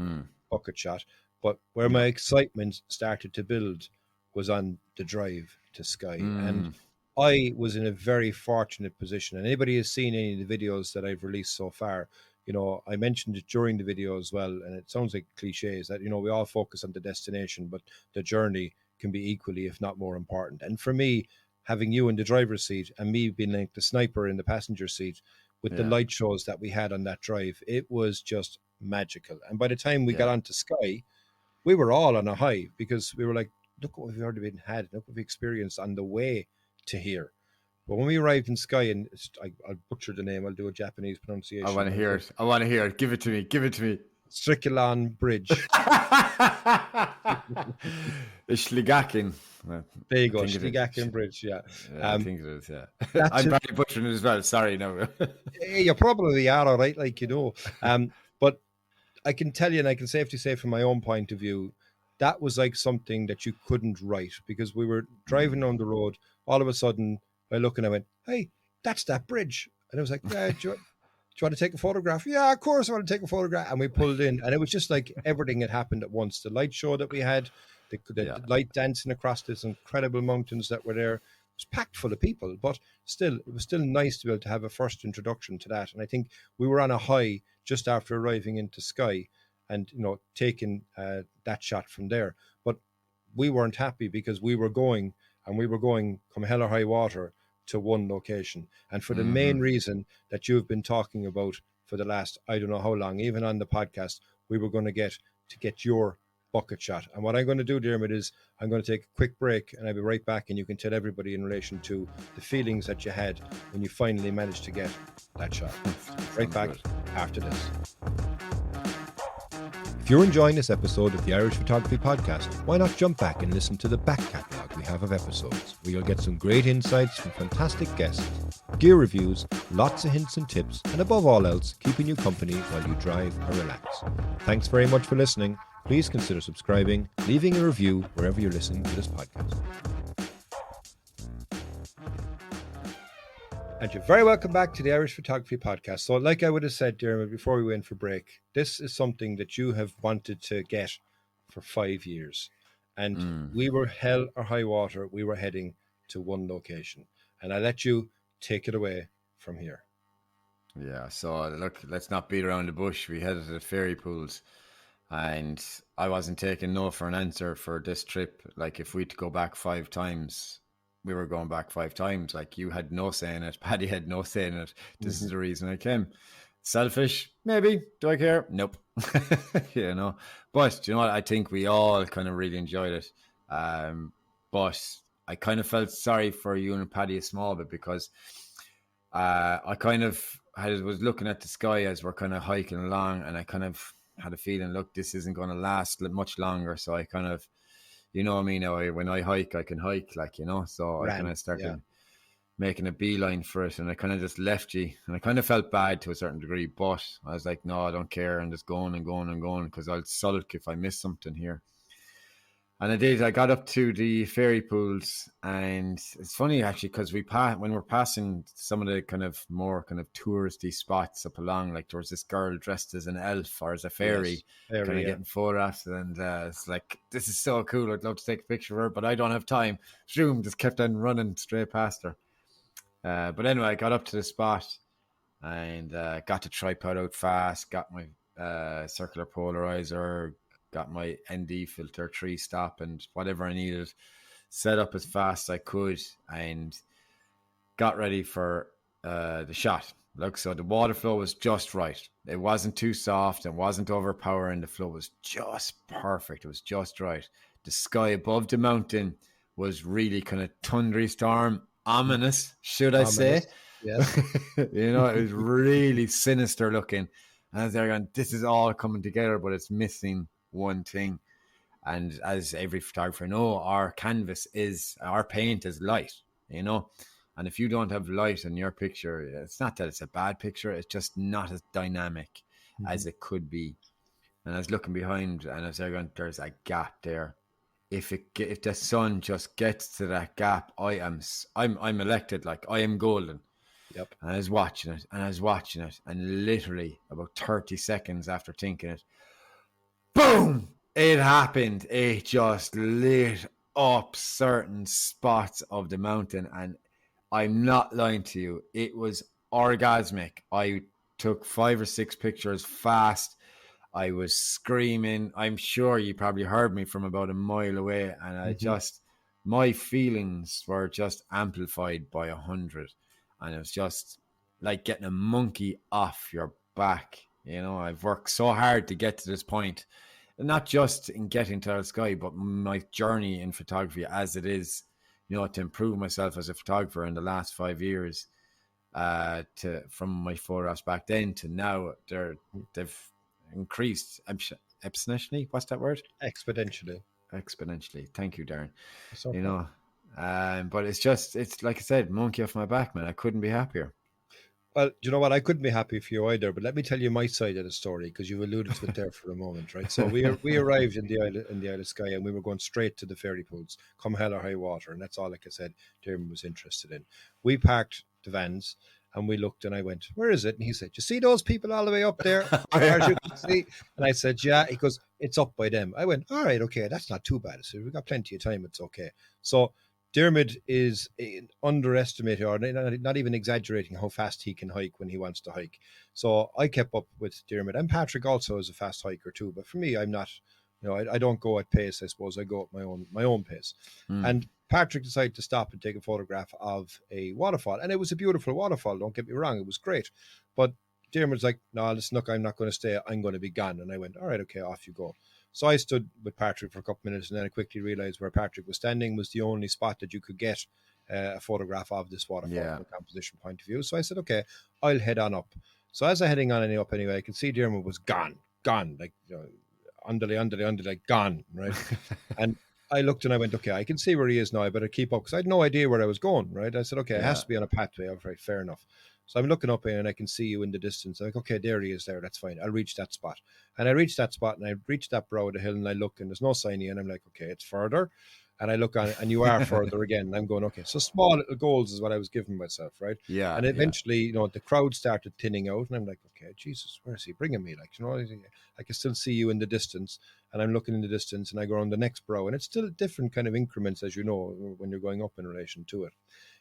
Speaker 2: bucket shot, but where my
Speaker 3: no,
Speaker 2: excitement started to build was on the drive to Skye. And
Speaker 3: mm,
Speaker 2: I was in a very fortunate position. And anybody has seen any of the videos that I've released so far, I mentioned it during the video as well. And it sounds like cliches that, we all focus on the destination, but the journey can be equally, if not more important. And for me, having you in the driver's seat and me being like the sniper in the passenger seat with the
Speaker 3: yeah,
Speaker 2: light shows that we had on that drive, it was just magical. And by the time we got
Speaker 3: yeah,
Speaker 2: onto Skye, we were all on a high because we were like, look what we've already had, look what we've experienced on the way to here. But when we arrived in Skye, and I'll butcher the name, I'll do a Japanese
Speaker 3: I
Speaker 2: pronunciation.
Speaker 3: want to hear it. I want to hear it. Give it to me. Give it to me.
Speaker 2: Strickland Bridge.
Speaker 3: The Schligakin.
Speaker 2: There you
Speaker 3: I
Speaker 2: go,
Speaker 3: think it is.
Speaker 2: Schligaken Bridge. Yeah,
Speaker 3: Yeah, I think it is. Yeah,
Speaker 2: that's
Speaker 3: I'm
Speaker 2: it.
Speaker 3: probably butchering it as well. Sorry, no.
Speaker 2: You probably are all right, like but I can tell you, and I can safely say from my own point of view, that was like something that you couldn't write because we were driving on the road. All of a sudden, I look and I went, "Hey, that's that bridge," and I was like, "Yeah, do you want to take a photograph?" "Yeah, of course I want to take a photograph." And we pulled in, and it was just like everything had happened at once. The light show that we had,
Speaker 3: Yeah,
Speaker 2: the light dancing across this incredible mountains that were there, was packed full of people. But still, it was still nice to be able to have a first introduction to that. And I think we were on a high just after arriving into Skye, and taking that shot from there. But we weren't happy because we were going, and we were going come hell or high water to one location, and for the main reason that you've been talking about for the last I don't know how long, even on the podcast, we were going to get your bucket shot. And what I'm going to do, Diarmuid, is I'm going to take a quick break, and I'll be right back, and you can tell everybody in relation to the feelings that you had when you finally managed to get that shot. Right back after this. If you're enjoying this episode of the Irish Photography Podcast, why not jump back and listen to the back catalogue we have of episodes, where you'll get some great insights from fantastic guests, gear reviews, lots of hints and tips, and above all else, keeping you company while you drive or relax. Thanks very much for listening. Please consider subscribing, leaving a review wherever you're listening to this podcast. And you're very welcome back to the Irish Photography Podcast. So like I would have said, Diarmuid, before we went for break, this is something that you have wanted to get for 5 years. And we were hell or high water. We were heading to one location. And I let you take it away from here.
Speaker 3: Yeah, so look, let's not beat around the bush. We headed to the ferry pools, and I wasn't taking no for an answer for this trip. Like, if we'd go back 5 times, we were going back 5 times. Like, you had no say in it. Paddy had no say in it. This is the reason I came. Selfish? Maybe. Do I care? Nope. But, you know what? I think we all kind of really enjoyed it. But I kind of felt sorry for you and Paddy a small bit, because I kind of was looking at the sky as we're kind of hiking along, and I kind of had a feeling, look, this isn't going to last much longer. So I kind of, you know me now, when I hike, I can hike, like, so I kind of started making a beeline for it, and I kind of just left you, and I kind of felt bad to a certain degree, but I was like, no, I don't care, and just going and going and going, because I'll sulk if I miss something here. And I did. I got up to the ferry pools, and it's funny actually, because when we're passing some of the kind of more kind of touristy spots up along, like there was this girl dressed as an elf or as a fairy, kind of getting photographs, and it's like, this is so cool. I'd love to take a picture of her, but I don't have time. Zoom, just kept on running straight past her. But anyway, I got up to the spot, and got the tripod out fast, got my circular polarizer, got my ND filter, 3-stop, and whatever I needed set up as fast as I could, and got ready for the shot. Look, so the water flow was just right. It wasn't too soft. It wasn't overpowering. The flow was just perfect. It was just right. The sky above the mountain was really kind of thunderstorm, ominous, should I say?
Speaker 2: Yes.
Speaker 3: It was really sinister looking. And I was there going, this is all coming together, but it's missing one thing. And as every photographer know, our paint is light, and if you don't have light in your picture, it's not that it's a bad picture, it's just not as dynamic as it could be. And I was looking behind, and I was there going, there's a gap there. If the sun just gets to that gap, I'm elected, like I am golden.
Speaker 2: Yep.
Speaker 3: And I was watching it, and literally about 30 seconds after thinking it, boom, it happened. It just lit up certain spots of the mountain, and I'm not lying to you, it was orgasmic. I took 5 or 6 pictures fast. I was screaming. I'm sure you probably heard me from about a mile away, and my feelings were just amplified by 100, and it was just like getting a monkey off your back. I've worked so hard to get to this point, not just in getting to the sky, but my journey in photography as it is, to improve myself as a photographer in the last 5 years, from my photographs back then to now, they've increased exponentially. What's that word?
Speaker 2: Exponentially.
Speaker 3: exponentially. Thank you, Darren.
Speaker 2: So
Speaker 3: You know, but it's like I said, monkey off my back, man. I couldn't be happier.
Speaker 2: well, do you know what? I couldn't be happy for you either, but let me tell you my side of the story because you've alluded to it there for a moment, right? So we arrived in the Isle of Skye and we were going straight to the ferry pools, come hell or high water, and that's all, like I said, Dermot was interested in. We parked the vans and we looked and I went, "Where is it?" And he said, "You see those people all the way up there, as you can see?" And I said, "Yeah." He goes, "It's up by them." I went, "All right, okay, that's not too bad." I said, "We've got plenty of time, it's okay." So Diarmuid is underestimating or not even exaggerating how fast he can hike when he wants to hike. So I kept up with Diarmuid, and Patrick also is a fast hiker too. But for me, I'm not. I don't go at pace. I suppose I go at my own pace. And Patrick decided to stop and take a photograph of a waterfall, and it was a beautiful waterfall. Don't get me wrong, it was great. But Diarmuid's like, "No, listen, look, I'm not going to stay. I'm going to be gone." And I went, "All right, okay, off you go." So I stood with Patrick for a couple of minutes, and then I quickly realised where Patrick was standing was the only spot that you could get a photograph of this waterfall from a composition point of view. So I said, "Okay, I'll head on up." So as I heading on and up anyway, I could see Diarmuid was gone, like underlay, like gone, right? And I looked and I went, "Okay, I can see where he is now. I better keep up," because I had no idea where I was going, right? I said, "Okay, it has to be on a pathway." All right, fair enough. So I'm looking up here and I can see you in the distance. I'm like, "Okay, there he is there. That's fine. I'll reach that spot." And I reached that spot and I reached that brow of the hill and I look and there's no sign of you. And I'm like, "Okay, it's further." And I look on it and you are further again. And I'm going, "Okay." So small little goals is what I was giving myself, right?
Speaker 3: Yeah.
Speaker 2: And eventually, the crowd started thinning out and I'm like, "Okay, Jesus, where's he bringing me?" Like, I can still see you in the distance. And I'm looking in the distance and I go on the next brow. And it's still different kind of increments, as you know, when you're going up in relation to it.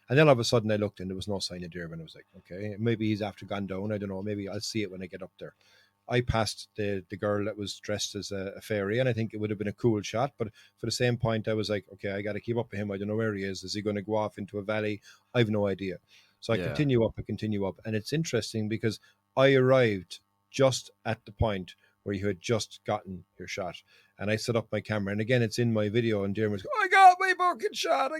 Speaker 2: And then all of a sudden I looked and there was no sign of Diarmuid. I was like, okay, maybe he's after gone down. I don't know. Maybe I'll see it when I get up there. I passed the girl that was dressed as a fairy, and I think it would have been a cool shot. But for the same point, I was like, okay, I got to keep up with him. I don't know where he is. Is he going to go off into a valley? I have no idea. So I continue up. And it's interesting because I arrived just at the point where you had just gotten your shot. And I set up my camera. And again, it's in my video. And Diarmuid's going, "I got my bucket shot.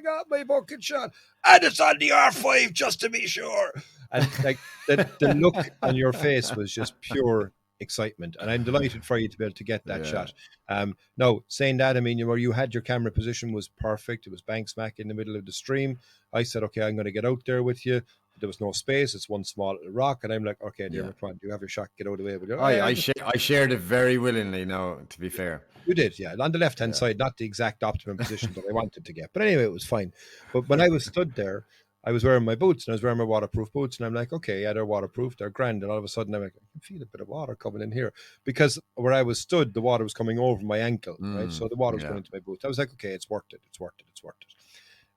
Speaker 2: And it's on the R5 just to be sure." And like the look on your face was just pure excitement. And I'm delighted for you to be able to get that shot. Now, saying that, I mean, where you had your camera position was perfect. It was bank smack in the middle of the stream. I said, "Okay, I'm going to get out there with you." There was no space. It's one small rock. And I'm like, "Okay, Diarmuid, come on, you have your shot. Get out of the way." But
Speaker 3: I shared it very willingly now, to be fair.
Speaker 2: You did, yeah. On the left-hand side, not the exact optimum position that I wanted to get. But anyway, it was fine. But when I was stood there, I was wearing my boots and I was wearing my waterproof boots. And I'm like, okay, yeah, they're waterproof. They're grand. And all of a sudden, I'm like, I can feel a bit of water coming in here. Because where I was stood, the water was coming over my ankle, right? So the water was going into my boots. I was like, okay, it's worth it.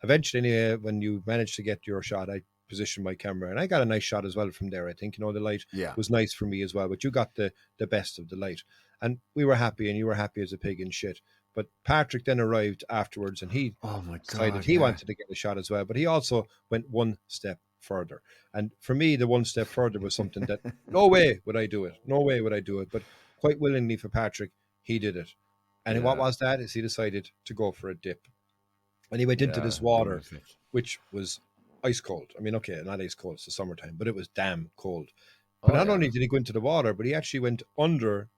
Speaker 2: Eventually, when you managed to get your shot, I positioned my camera and I got a nice shot as well from there. I think, the light was nice for me as well. But you got the best of the light. And we were happy, and you were happy as a pig in shit. But Patrick then arrived afterwards, and he decided he wanted to get a shot as well. But he also went one step further. And for me, the one step further was something that no way would I do it. No way would I do it. But quite willingly for Patrick, he did it. And what was that? Is he decided to go for a dip. And he went into this water, which was ice cold. I mean, okay, not ice cold, it's the summertime, but it was damn cold. But not only did he go into the water, but he actually went under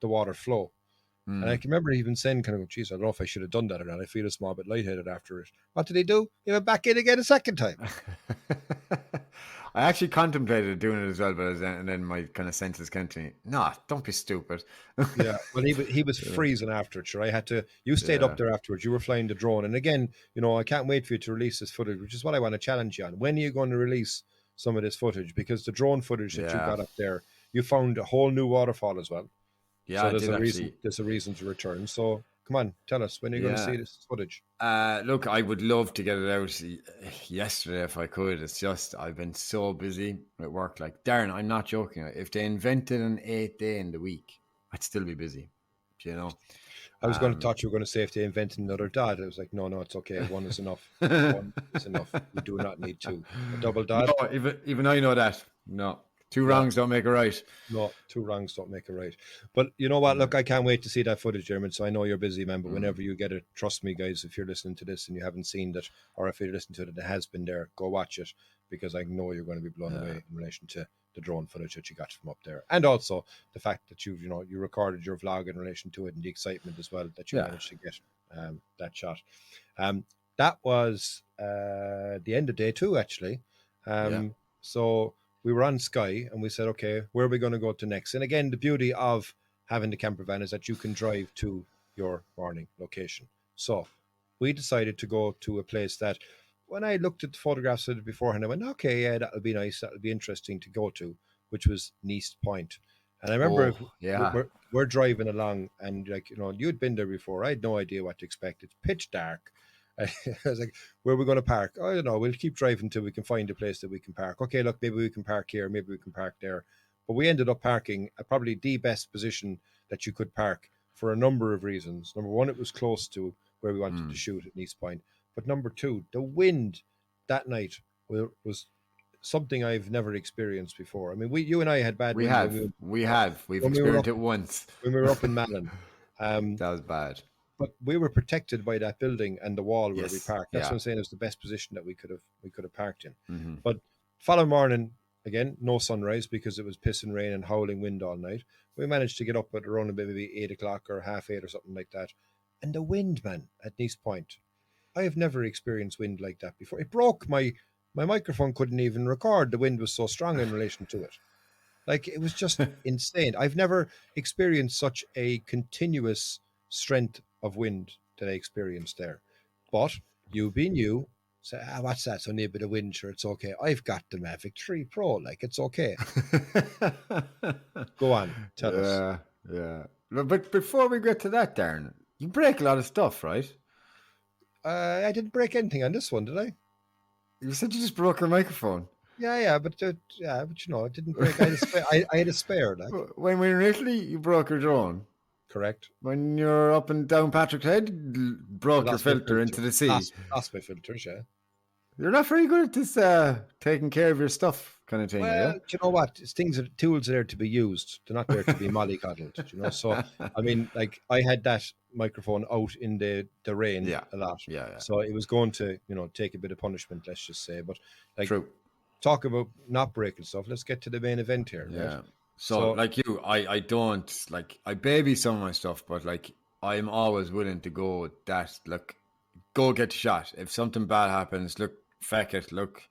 Speaker 2: the water flow. And I can remember even saying, kind of, "Geez, I don't know if I should have done that or not. I feel a small bit lightheaded after it." What did he do? He went back in again a second time.
Speaker 3: I actually contemplated doing it as well, but then my kind of senses came to me, "No, don't be stupid."
Speaker 2: Yeah, well, he was freezing after it. Sure, you stayed up there afterwards. You were flying the drone. And again, I can't wait for you to release this footage, which is what I want to challenge you on. When are you going to release some of this footage? Because the drone footage that you got up there, you found a whole new waterfall as well.
Speaker 3: Yeah,
Speaker 2: so there's a reason to return. So come on, tell us, when are you going to see this footage?
Speaker 3: Look, I would love to get it out yesterday if I could. It's just I've been so busy at work. Like, Darren, I'm not joking. If they invented an 8th day in the week, I'd still be busy.
Speaker 2: I was going to thought you were going to say if they invented another dot. I was like, no, it's okay. One is enough. One is enough. You do not need two. A double dot.
Speaker 3: No, even I know that. No. Two wrongs don't make a right.
Speaker 2: No, two wrongs don't make a right. But you know what? Look, I can't wait to see that footage, Diarmuid. So I know you're busy, man. But whenever you get it, trust me, guys, if you're listening to this and you haven't seen it, or if you're listening to it and it has been there, go watch it, because I know you're going to be blown away in relation to the drone footage that you got from up there. And also the fact that you recorded your vlog in relation to it and the excitement as well that you managed to get. that shot. That was the end of day 2, actually. So we were on Skye and we said, okay, where are we going to go to next? And again, the beauty of having the camper van is that you can drive to your morning location. So we decided to go to a place that, when I looked at the photographs of it beforehand, I went, okay, yeah, that'll be nice. That'll be interesting to go to, which was Neast Point. And I remember we're driving along, and you'd been there before. I had no idea what to expect. It's pitch dark. I was like, where are we going to park? I don't know. We'll keep driving till we can find a place that we can park. Okay, look, maybe we can park here. Maybe we can park there. But we ended up parking at probably the best position that you could park for a number of reasons. Number one, it was close to where we wanted to shoot at Neast Point. But number two, the wind that night was something I've never experienced before. I mean, you and I had bad wind.
Speaker 3: We've experienced it once.
Speaker 2: When we were up in Malin.
Speaker 3: That was bad.
Speaker 2: But we were protected by that building and the wall where we parked. That's what I'm saying. It was the best position that we could have parked in.
Speaker 3: Mm-hmm.
Speaker 2: But following morning, again, no sunrise because it was pissing rain and howling wind all night. We managed to get up at around maybe 8 o'clock or 8:30 or something like that. And the wind, man, at Neast Point, I have never experienced wind like that before. It broke my microphone couldn't even record. The wind was so strong in relation to it. Like, it was just insane. I've never experienced such a continuous strength of wind that I experienced there. But you being you, say, what's that? It's only a bit of wind, sure, it's okay. I've got the Mavic 3 Pro, like, it's okay. Go on, tell us.
Speaker 3: Yeah. But before we get to that, Darren, you break a lot of stuff, right?
Speaker 2: I didn't break anything on this one, did I?
Speaker 3: You said you just broke your microphone.
Speaker 2: Yeah, but it didn't break. I had a spare. Like.
Speaker 3: When we were in Italy, you broke your drone.
Speaker 2: Correct.
Speaker 3: When you're up and down Patrick's Head, broke your filter into the sea.
Speaker 2: Lost my filters, yeah.
Speaker 3: You're not very good at this taking care of your stuff kind of thing.
Speaker 2: Well, you know what? Tools are there to be used. They're not there to be mollycoddled, So, I mean, like, I had that microphone out in the rain a lot.
Speaker 3: Yeah.
Speaker 2: So it was going to, take a bit of punishment, let's just say. But, like,
Speaker 3: true.
Speaker 2: Talk about not breaking stuff. Let's get to the main event here.
Speaker 3: Yeah.
Speaker 2: Right?
Speaker 3: So, like you, I don't, like, I baby some of my stuff, but, like, I'm always willing to go with that. Look, go get shot. If something bad happens, look, feck it. Look,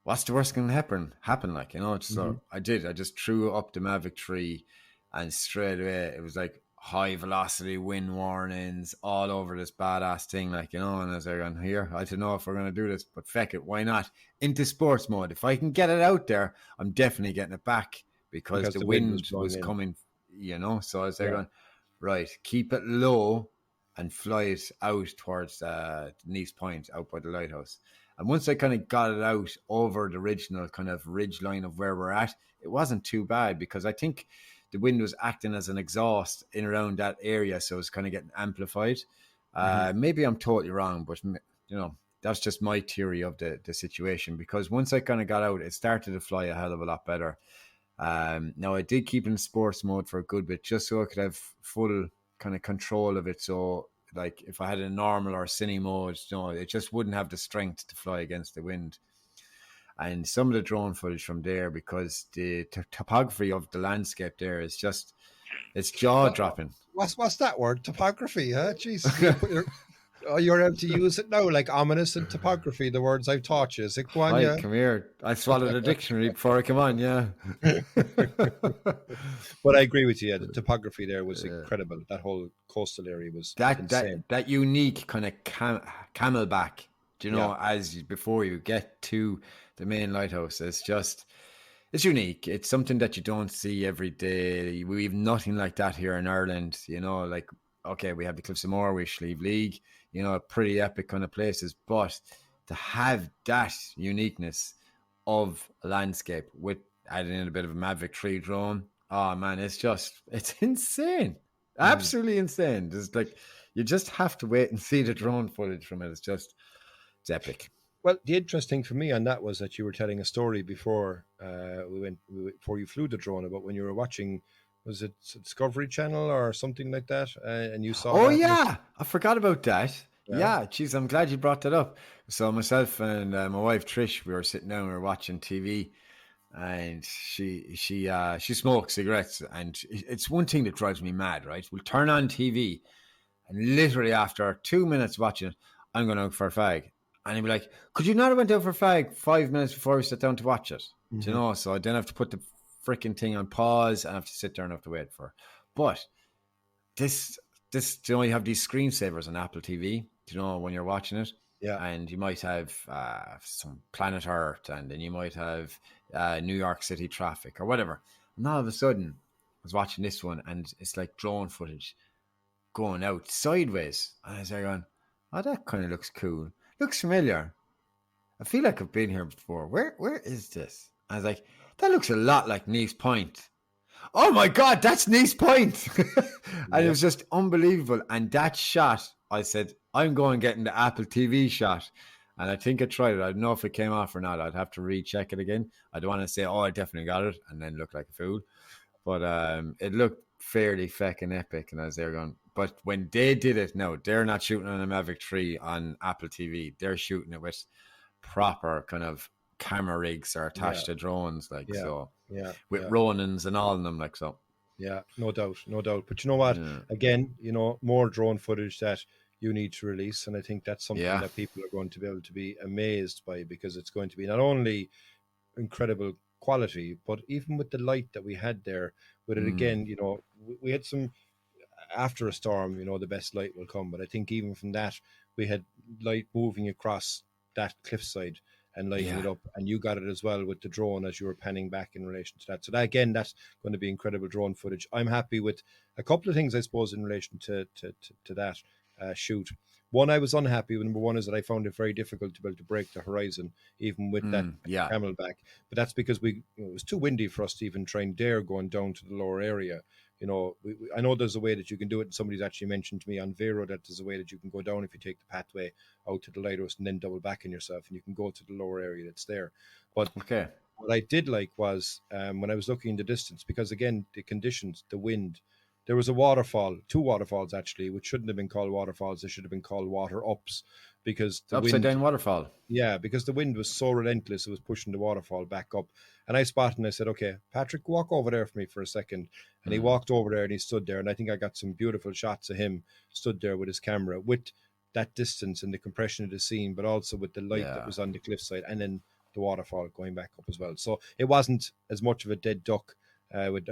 Speaker 3: what's the worst can happen? Like, So I did. I just threw up the Mavic 3, and straight away it was like high velocity wind warnings all over this badass thing, like, and I was like, here, I don't know if we're going to do this, but feck it, why not? Into sports mode. If I can get it out there, I'm definitely getting it back because the wind was coming, So I was going, right, keep it low and fly it out towards Neast Point, out by the lighthouse. And once I kind of got it out over the original kind of ridge line of where we're at, it wasn't too bad because I think the wind was acting as an exhaust in around that area, so it's kind of getting amplified. Maybe I'm totally wrong, but that's just my theory of the situation. Because once I kind of got out, it started to fly a hell of a lot better. Now I did keep in sports mode for a good bit, just so I could have full kind of control of it. So, like, if I had a normal or cine mode, it just wouldn't have the strength to fly against the wind. And some of the drone footage from there, because the topography of the landscape there is just, it's jaw-dropping.
Speaker 2: What's that word? Topography, huh? Jeez. You're able to use it now, like ominous and topography, the words I've taught you. Is it, go on,
Speaker 3: yeah? Come here. I swallowed a dictionary before I come on, yeah.
Speaker 2: But I agree with you, yeah. The topography there was incredible. That whole coastal area was insane.
Speaker 3: That unique kind of camelback, as before you get to the main lighthouse. It's unique. It's something that you don't see every day. We have nothing like that here in Ireland, like, okay, we have the Cliffs of Moher, we Slieve League, pretty epic kind of places, but to have that uniqueness of a landscape with adding in a bit of a Mavic 3 drone, oh man, it's insane. Absolutely insane. It's like, you just have to wait and see the drone footage from it. It's epic.
Speaker 2: Well, the interesting for me on that was that you were telling a story before before you flew the drone about when you were watching, was it Discovery Channel or something like that? And you saw.
Speaker 3: Oh yeah, I forgot about that. Yeah, geez, I'm glad you brought that up. So myself and my wife Trish, we were sitting down, we were watching TV, and she smokes cigarettes, and it's one thing that drives me mad. Right, we'll turn on TV. And literally after 2 minutes watching it, I'm going out for a fag. And he'd be like, could you not have went out for a fag 5 minutes before we sat down to watch it? Do you know? So I then have to put the freaking thing on pause and have to sit there and have to wait for it. But this, you know, you have these screensavers on Apple TV, you know, when you're watching it.
Speaker 2: Yeah.
Speaker 3: And you might have some Planet Earth, and then you might have New York City traffic or whatever. And all of a sudden, I was watching this one, and it's like drone footage going out sideways. And I was there going, oh, that kind of looks cool. Looks familiar. I feel like I've been here before. Where is this? I was like, that looks a lot like Nice Point. Oh my God, that's Nice Point. And it was just unbelievable. And that shot, I said, I'm going getting the Apple TV shot. And I think I tried it. I don't know if it came off or not. I'd have to recheck it again. I don't want to say, oh, I definitely got it, and then look like a fool. But it looked fairly feckin' epic. And I was there going, but when they did it, no, they're not shooting on a Mavic 3 on Apple TV. They're shooting it with proper kind of camera rigs are attached to drones, like with Ronins and all of them, like so.
Speaker 2: Yeah, no doubt. But you know what? Again, you know, more drone footage that you need to release, and I think that's something that people are going to be able to be amazed by, because it's going to be not only incredible quality, but even with the light that we had there with it. Again, you know, we had some, after a storm, you know, the best light will come, but I think even from that, we had light moving across that cliffside and lighting it up, and you got it as well with the drone as you were panning back in relation to that. So that, again, that's going to be incredible drone footage. I'm happy with a couple of things, I suppose, in relation to that shoot. One, I was unhappy with. Number one is that I found it very difficult to be able to break the horizon, even with that camelback. But that's because it was too windy for us to even try and dare going down to the lower area. You know, I know there's a way that you can do it. And somebody's actually mentioned to me on Vero that there's a way that you can go down if you take the pathway out to the lighthouse and then double back on yourself, and you can go to the lower area that's there. But what I did like was when I was looking in the distance, because again, the conditions, the wind, there was a waterfall, 2 waterfalls actually, which shouldn't have been called waterfalls. They should have been called water ups, because the
Speaker 3: upside down waterfall.
Speaker 2: Yeah, because the wind was so relentless, it was pushing the waterfall back up. And I spotted and I said, okay, Patrick, walk over there for me for a second. And he walked over there and he stood there. And I think I got some beautiful shots of him stood there with his camera, with that distance and the compression of the scene, but also with the light that was on the cliffside, and then the waterfall going back up as well. So it wasn't as much of a dead duck. With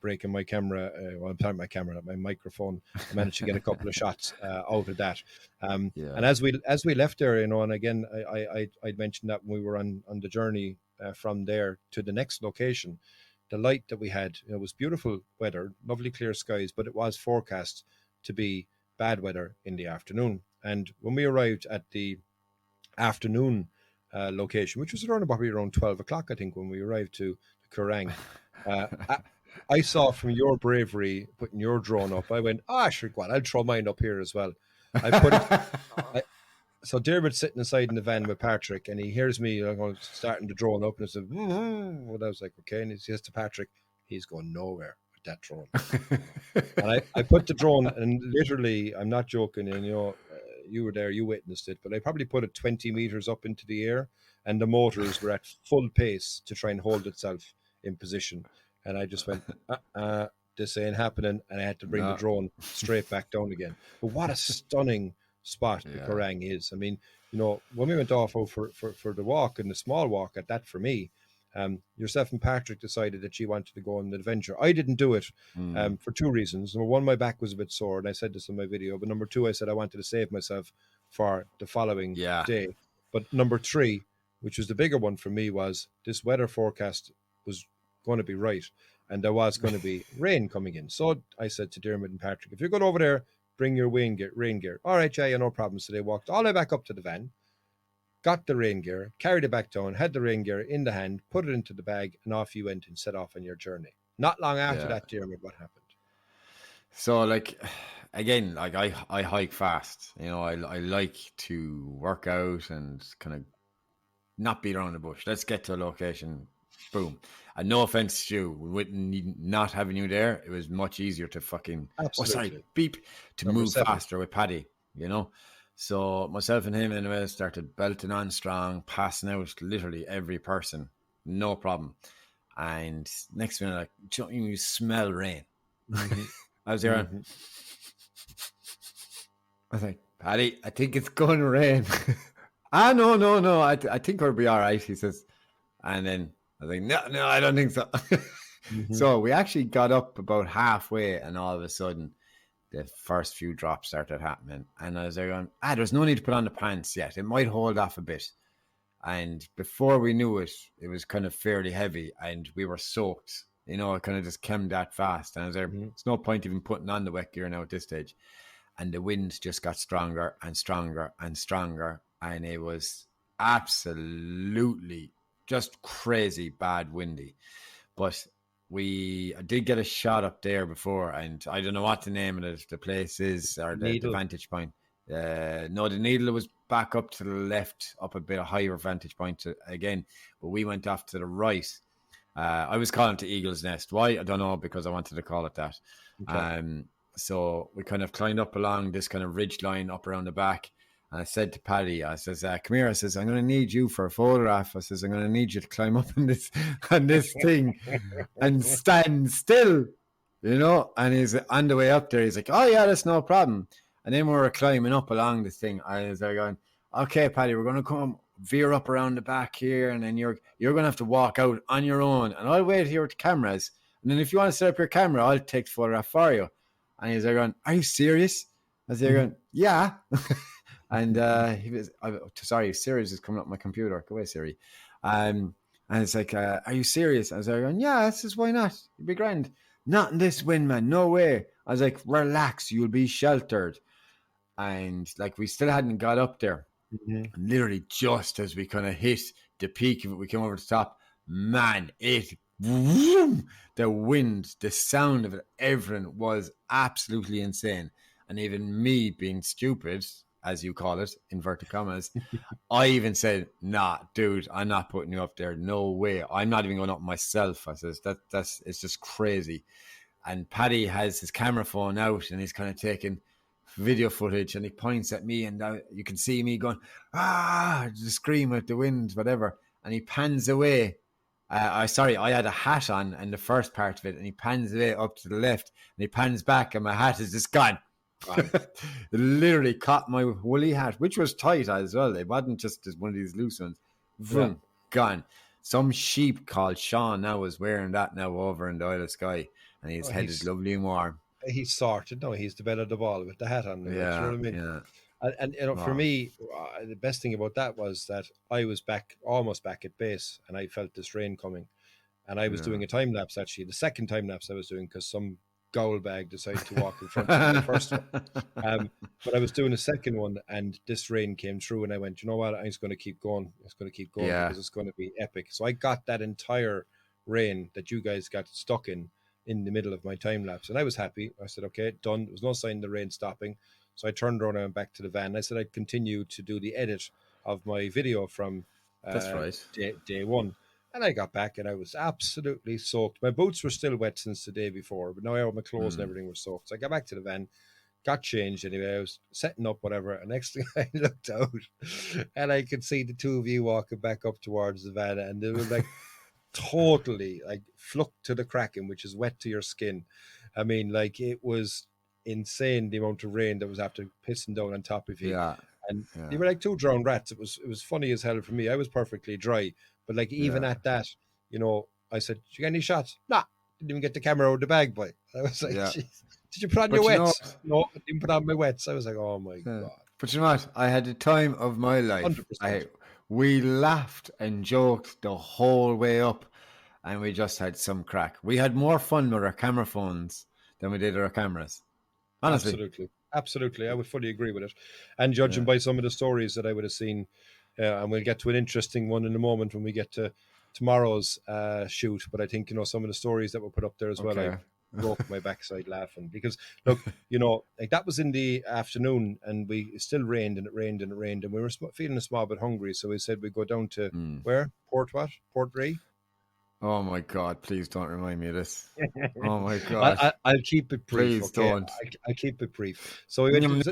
Speaker 2: breaking my camera, my microphone. I managed to get a couple of shots out of that. And as we left there, you know, and again, I'd mentioned that when we were on the journey from there to the next location, the light that we had, it was beautiful weather, lovely clear skies, but it was forecast to be bad weather in the afternoon. And when we arrived at the afternoon location, which was probably around 12 o'clock, I think, when we arrived to Craic, I saw from your bravery putting your drone up, I went, sure, go on, I'll throw mine up here as well. I put it. So Diarmuid's sitting inside in the van with Patrick, and he hears me starting the drone up, and I said, well, I was like, okay, and he says to Patrick, he's going nowhere with that drone. And I put the drone, and literally, I'm not joking, and you know, you were there, you witnessed it, but I probably put it 20 meters up into the air, and the motors were at full pace to try and hold itself in position. And I just went, this ain't happening, and I had to bring the drone straight back down again. But what a stunning spot the Craic is. I mean, you know, when we went off for the walk, and the small walk at that for me, yourself and Patrick decided that she wanted to go on the adventure. I didn't do it for 2 reasons. Number one, my back was a bit sore, and I said this in my video. But number 2, I said I wanted to save myself for the following day. But number 3, which was the bigger one for me, was this weather forecast was going to be right, and there was going to be rain coming in. So I said to Diarmuid and Patrick, if you're going over there, bring your rain gear. All right, yeah, no problem. So they walked all the way back up to the van, got the rain gear, carried it back down, had the rain gear in the hand, put it into the bag, and off you went and set off on your journey. Not long after that, Diarmuid, what happened?
Speaker 3: So, like, again, like I hike fast. You know, I like to work out and kind of not beat around the bush. Let's get to a location. Boom. And no offense to you, with not having you there, it was much easier to move faster with Paddy, you know. So myself and him anyway started belting on strong, passing out literally every person, no problem. And next minute, like, you smell rain. I was there. was like, Paddy, I think it's going to rain. No. I think we'll be all right, he says. And then I was like, no, I don't think so. So we actually got up about halfway, and all of a sudden, the first few drops started happening. And I was like, going, there's no need to put on the pants yet. It might hold off a bit. And before we knew it, it was kind of fairly heavy, and we were soaked. You know, it kind of just came that fast. And I was like, there's no point even putting on the wet gear now at this stage. And the wind just got stronger and stronger and stronger. And it was absolutely just crazy bad windy. But I did get a shot up there before, and I don't know what the name of the place is, or the vantage point. No, the Needle was back up to the left, up a bit of higher vantage point again, but we went off to the right. I was calling it the Eagle's Nest. Why? I don't know, because I wanted to call it that. Okay. So we kind of climbed up along this kind of ridge line up around the back. And I said to Paddy, I says, come here. I says, I'm going to need you for a photograph. I says, I'm going to need you to climb up on this thing and stand still, you know. And he's on the way up there. He's like, oh yeah, that's no problem. And then we were climbing up along this thing. I was there going, okay, Paddy, we're going to come veer up around the back here, and then you're going to have to walk out on your own, and I'll wait here with the cameras. And then if you want to set up your camera, I'll take the photograph for you. And he's there going, are you serious? I was there going, yeah. And he was, sorry, Siri's is coming up my computer. Go away, Siri. And it's like, are you serious? I was there going, yeah, this is, why not? You'd be grand. Not in this wind, man. No way. I was like, relax, you'll be sheltered. And like, we still hadn't got up there. And literally just as we kind of hit the peak of it, we came over the top. Man, the wind, the sound of it, everything was absolutely insane. And even me being stupid, as you call it, inverted commas, I even said, nah, dude, I'm not putting you up there. No way. I'm not even going up myself. I says, it's just crazy. And Paddy has his camera phone out, and he's kind of taking video footage, and he points at me, and you can see me going, just scream at the wind, whatever. And he pans away. I had a hat on in the first part of it, and he pans away up to the left, and he pans back, and my hat is just gone. It literally caught my woolly hat, which was tight as well. It wasn't just one of these loose ones. Vroom, gone. Some sheep called Sean now is wearing that now over in the Isle of Skye, and his head is lovely and warm.
Speaker 2: He's sorted. No, he's the bell of the ball with the hat on. Yeah, you know what I mean? Yeah. And you know, for me, the best thing about that was that I was almost back at base, and I felt this rain coming, and I was doing a time lapse, actually, the second time lapse I was doing, because some gowl bag decided to walk in front of the first one. But I was doing a second one, and this rain came through, and I went, you know what? I'm just going to keep going. It's going to keep going because it's going to be epic. So I got that entire rain that you guys got stuck in the middle of my time lapse, and I was happy. I said, okay, done. There was no sign of the rain stopping. So I turned around and went back to the van. I said I'd continue to do the edit of my video from
Speaker 3: that's right.
Speaker 2: day one. And I got back, and I was absolutely soaked. My boots were still wet since the day before, but now all my clothes and everything were soaked. So I got back to the van, got changed anyway. I was setting up, whatever. And next thing I looked out, and I could see the two of you walking back up towards the van, and they were like totally like flucked to the cracking, which is wet to your skin. I mean, like, it was insane the amount of rain that was after pissing down on top of you. And they were like two drowned rats. It was funny as hell for me. I was perfectly dry, but like even at that, you know, I said, "Did you get any shots?" Nah, didn't even get the camera out of the bag, boy. I was like, "Did you put on your wets?" No, I didn't put on my wets. I was like, "Oh my god!"
Speaker 3: But you know what? I had the time of my life. We laughed and joked the whole way up, and we just had some crack. We had more fun with our camera phones than we did with our cameras. Honestly.
Speaker 2: Absolutely. I would fully agree with it. And judging by some of the stories that I would have seen, and we'll get to an interesting one in a moment when we get to tomorrow's shoot. But I think, you know, some of the stories that were put up there as well, I broke my backside laughing, because look, you know, like that was in the afternoon, and it still rained, and it rained, and it rained, and we were feeling a small bit hungry. So we said we'd go down to where? Port Ray?
Speaker 3: Oh my God! Please don't remind me of this. Oh my God!
Speaker 2: I'll keep it brief.
Speaker 3: Please don't.
Speaker 2: I'll keep it brief. So we went so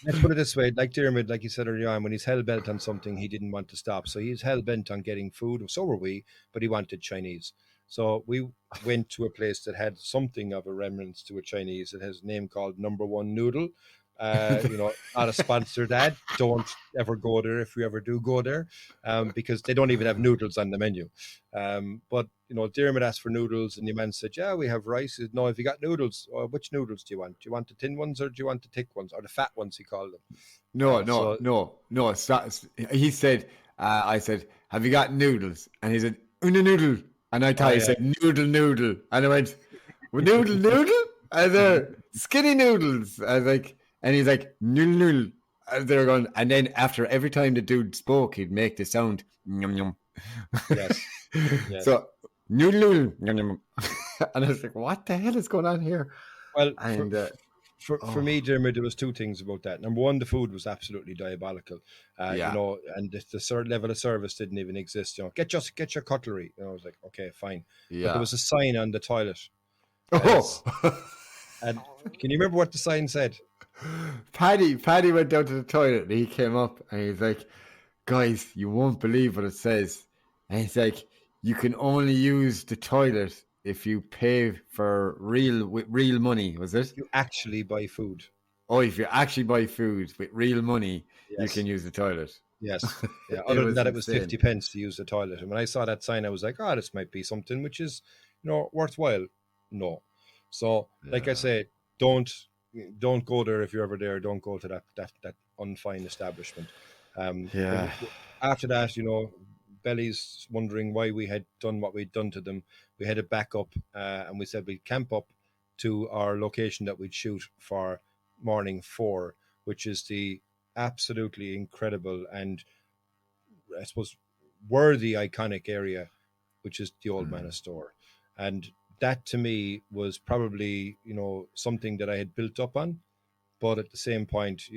Speaker 2: let's put it this way: like Diarmuid, like you said earlier on, when he's hell bent on something, he didn't want to stop. So he's hell bent on getting food. So were we, but he wanted Chinese. So we went to a place that had something of a remnants to a Chinese. It has a name called Number One Noodle. Not a sponsored ad. Don't ever go there if you ever do go there, because they don't even have noodles on the menu. But Diarmuid asked for noodles, and the man said, "Yeah, we have rice." He said, "No, if you got noodles, which noodles do you want? Do you want the thin ones or do you want the thick ones or the fat ones?" He called them.
Speaker 3: No. He said, I said, "Have you got noodles?" And he said, "Una noodle." And I thought he said, "Noodle." And I went, well, noodle? And they're skinny noodles. I was like, and he's like, noodle. And they're going, and then after every time the dude spoke, he'd make the sound, yum, yum.
Speaker 2: Yes.
Speaker 3: So, noodle, yum, yum. And I was like, what the hell is going on here?
Speaker 2: Well,
Speaker 3: and
Speaker 2: for me, Diarmuid, there was two things about that. Number one, the food was absolutely diabolical. And the certain level of service didn't even exist. Get your cutlery. I was like, okay, fine.
Speaker 3: Yeah.
Speaker 2: But there was a sign on the toilet. And can you remember what the sign said?
Speaker 3: Paddy went down to the toilet and he came up and he's like, "Guys, you won't believe what it says." And he's like, "You can only use the toilet if you pay for real money." Was it?
Speaker 2: You actually buy food.
Speaker 3: Oh, if you actually buy food with real money,
Speaker 2: Yes.
Speaker 3: you can use the toilet.
Speaker 2: Yes. Yeah. Other than that, it was 50 pence to use the toilet. And when I saw that sign, I was like, "Oh, this might be something which is, worthwhile." No. So, like I say, don't go there if you're ever there. Don't go to that unfine establishment. After that, Belly's wondering why we had done what we'd done to them. We headed back up, and we said we'd camp up to our location that we'd shoot for morning 4, which is the absolutely incredible and, I suppose, worthy iconic area, which is the Old Manor Store. And that to me was probably, something that I had built up on. But at the same point,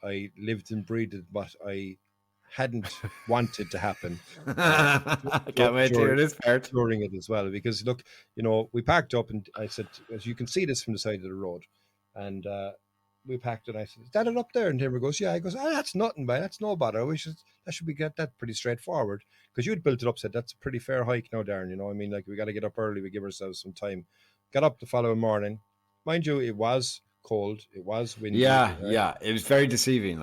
Speaker 2: I lived and breathed what I hadn't wanted to happen.
Speaker 3: I can't wait to hear this part.
Speaker 2: During it as well, because look, we packed up and I said, as you can see this from the side of the road, and we packed and I said, "Is that it up there?" And Timber goes, "Yeah." He goes, "That's nothing, man. That's no bother. That should be that pretty straightforward." Because you'd built it up, said that's a pretty fair hike now, Darren. I mean, like, we got to get up early. We give ourselves some time. Got up the following morning. Mind you, it was cold. It was windy.
Speaker 3: Yeah. It was very deceiving,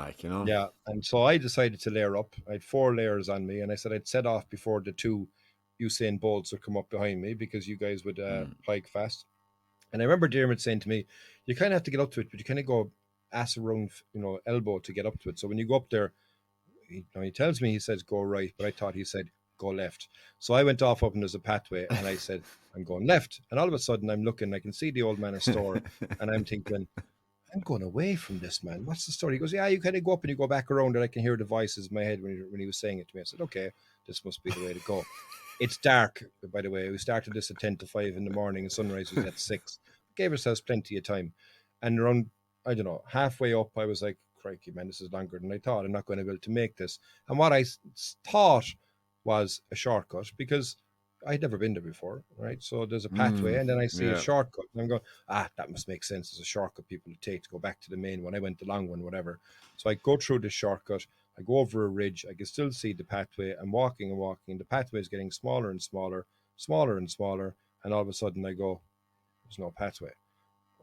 Speaker 2: Yeah. And so I decided to layer up. I had 4 layers on me, and I said I'd set off before the 2 Usain Bolts would come up behind me, because you guys would hike fast. And I remember Diarmuid saying to me, "You kind of have to get up to it, but you kind of go ass around, elbow to get up to it. So when you go up there," he tells me, he says, "Go right," but I thought he said, "Go left." So I went off up and there's a pathway, and I said, "I'm going left." And all of a sudden I'm looking, I can see the Old Manor Store, and I'm thinking, I'm going away from this, man. What's the story? He goes, "Yeah, you kind of go up and you go back around," and I can hear the voices in my head when he was saying it to me. I said, "Okay, this must be the way to go." It's dark, by the way. We started this at 10 to 5 in the morning, and sunrise was at 6. Gave ourselves plenty of time. And around, I don't know, halfway up, I was like, "Crikey, man, this is longer than I thought. I'm not going to be able to make this." And what I thought was a shortcut, because I'd never been there before, right? So there's a pathway, and then I see a shortcut, and I'm going, that must make sense. There's a shortcut people take to go back to the main one. I went the long one, whatever. So I go through this shortcut. I go over a ridge. I can still see the pathway. I'm walking and walking. The pathway is getting smaller and smaller, smaller and smaller. And all of a sudden I go, there's no pathway.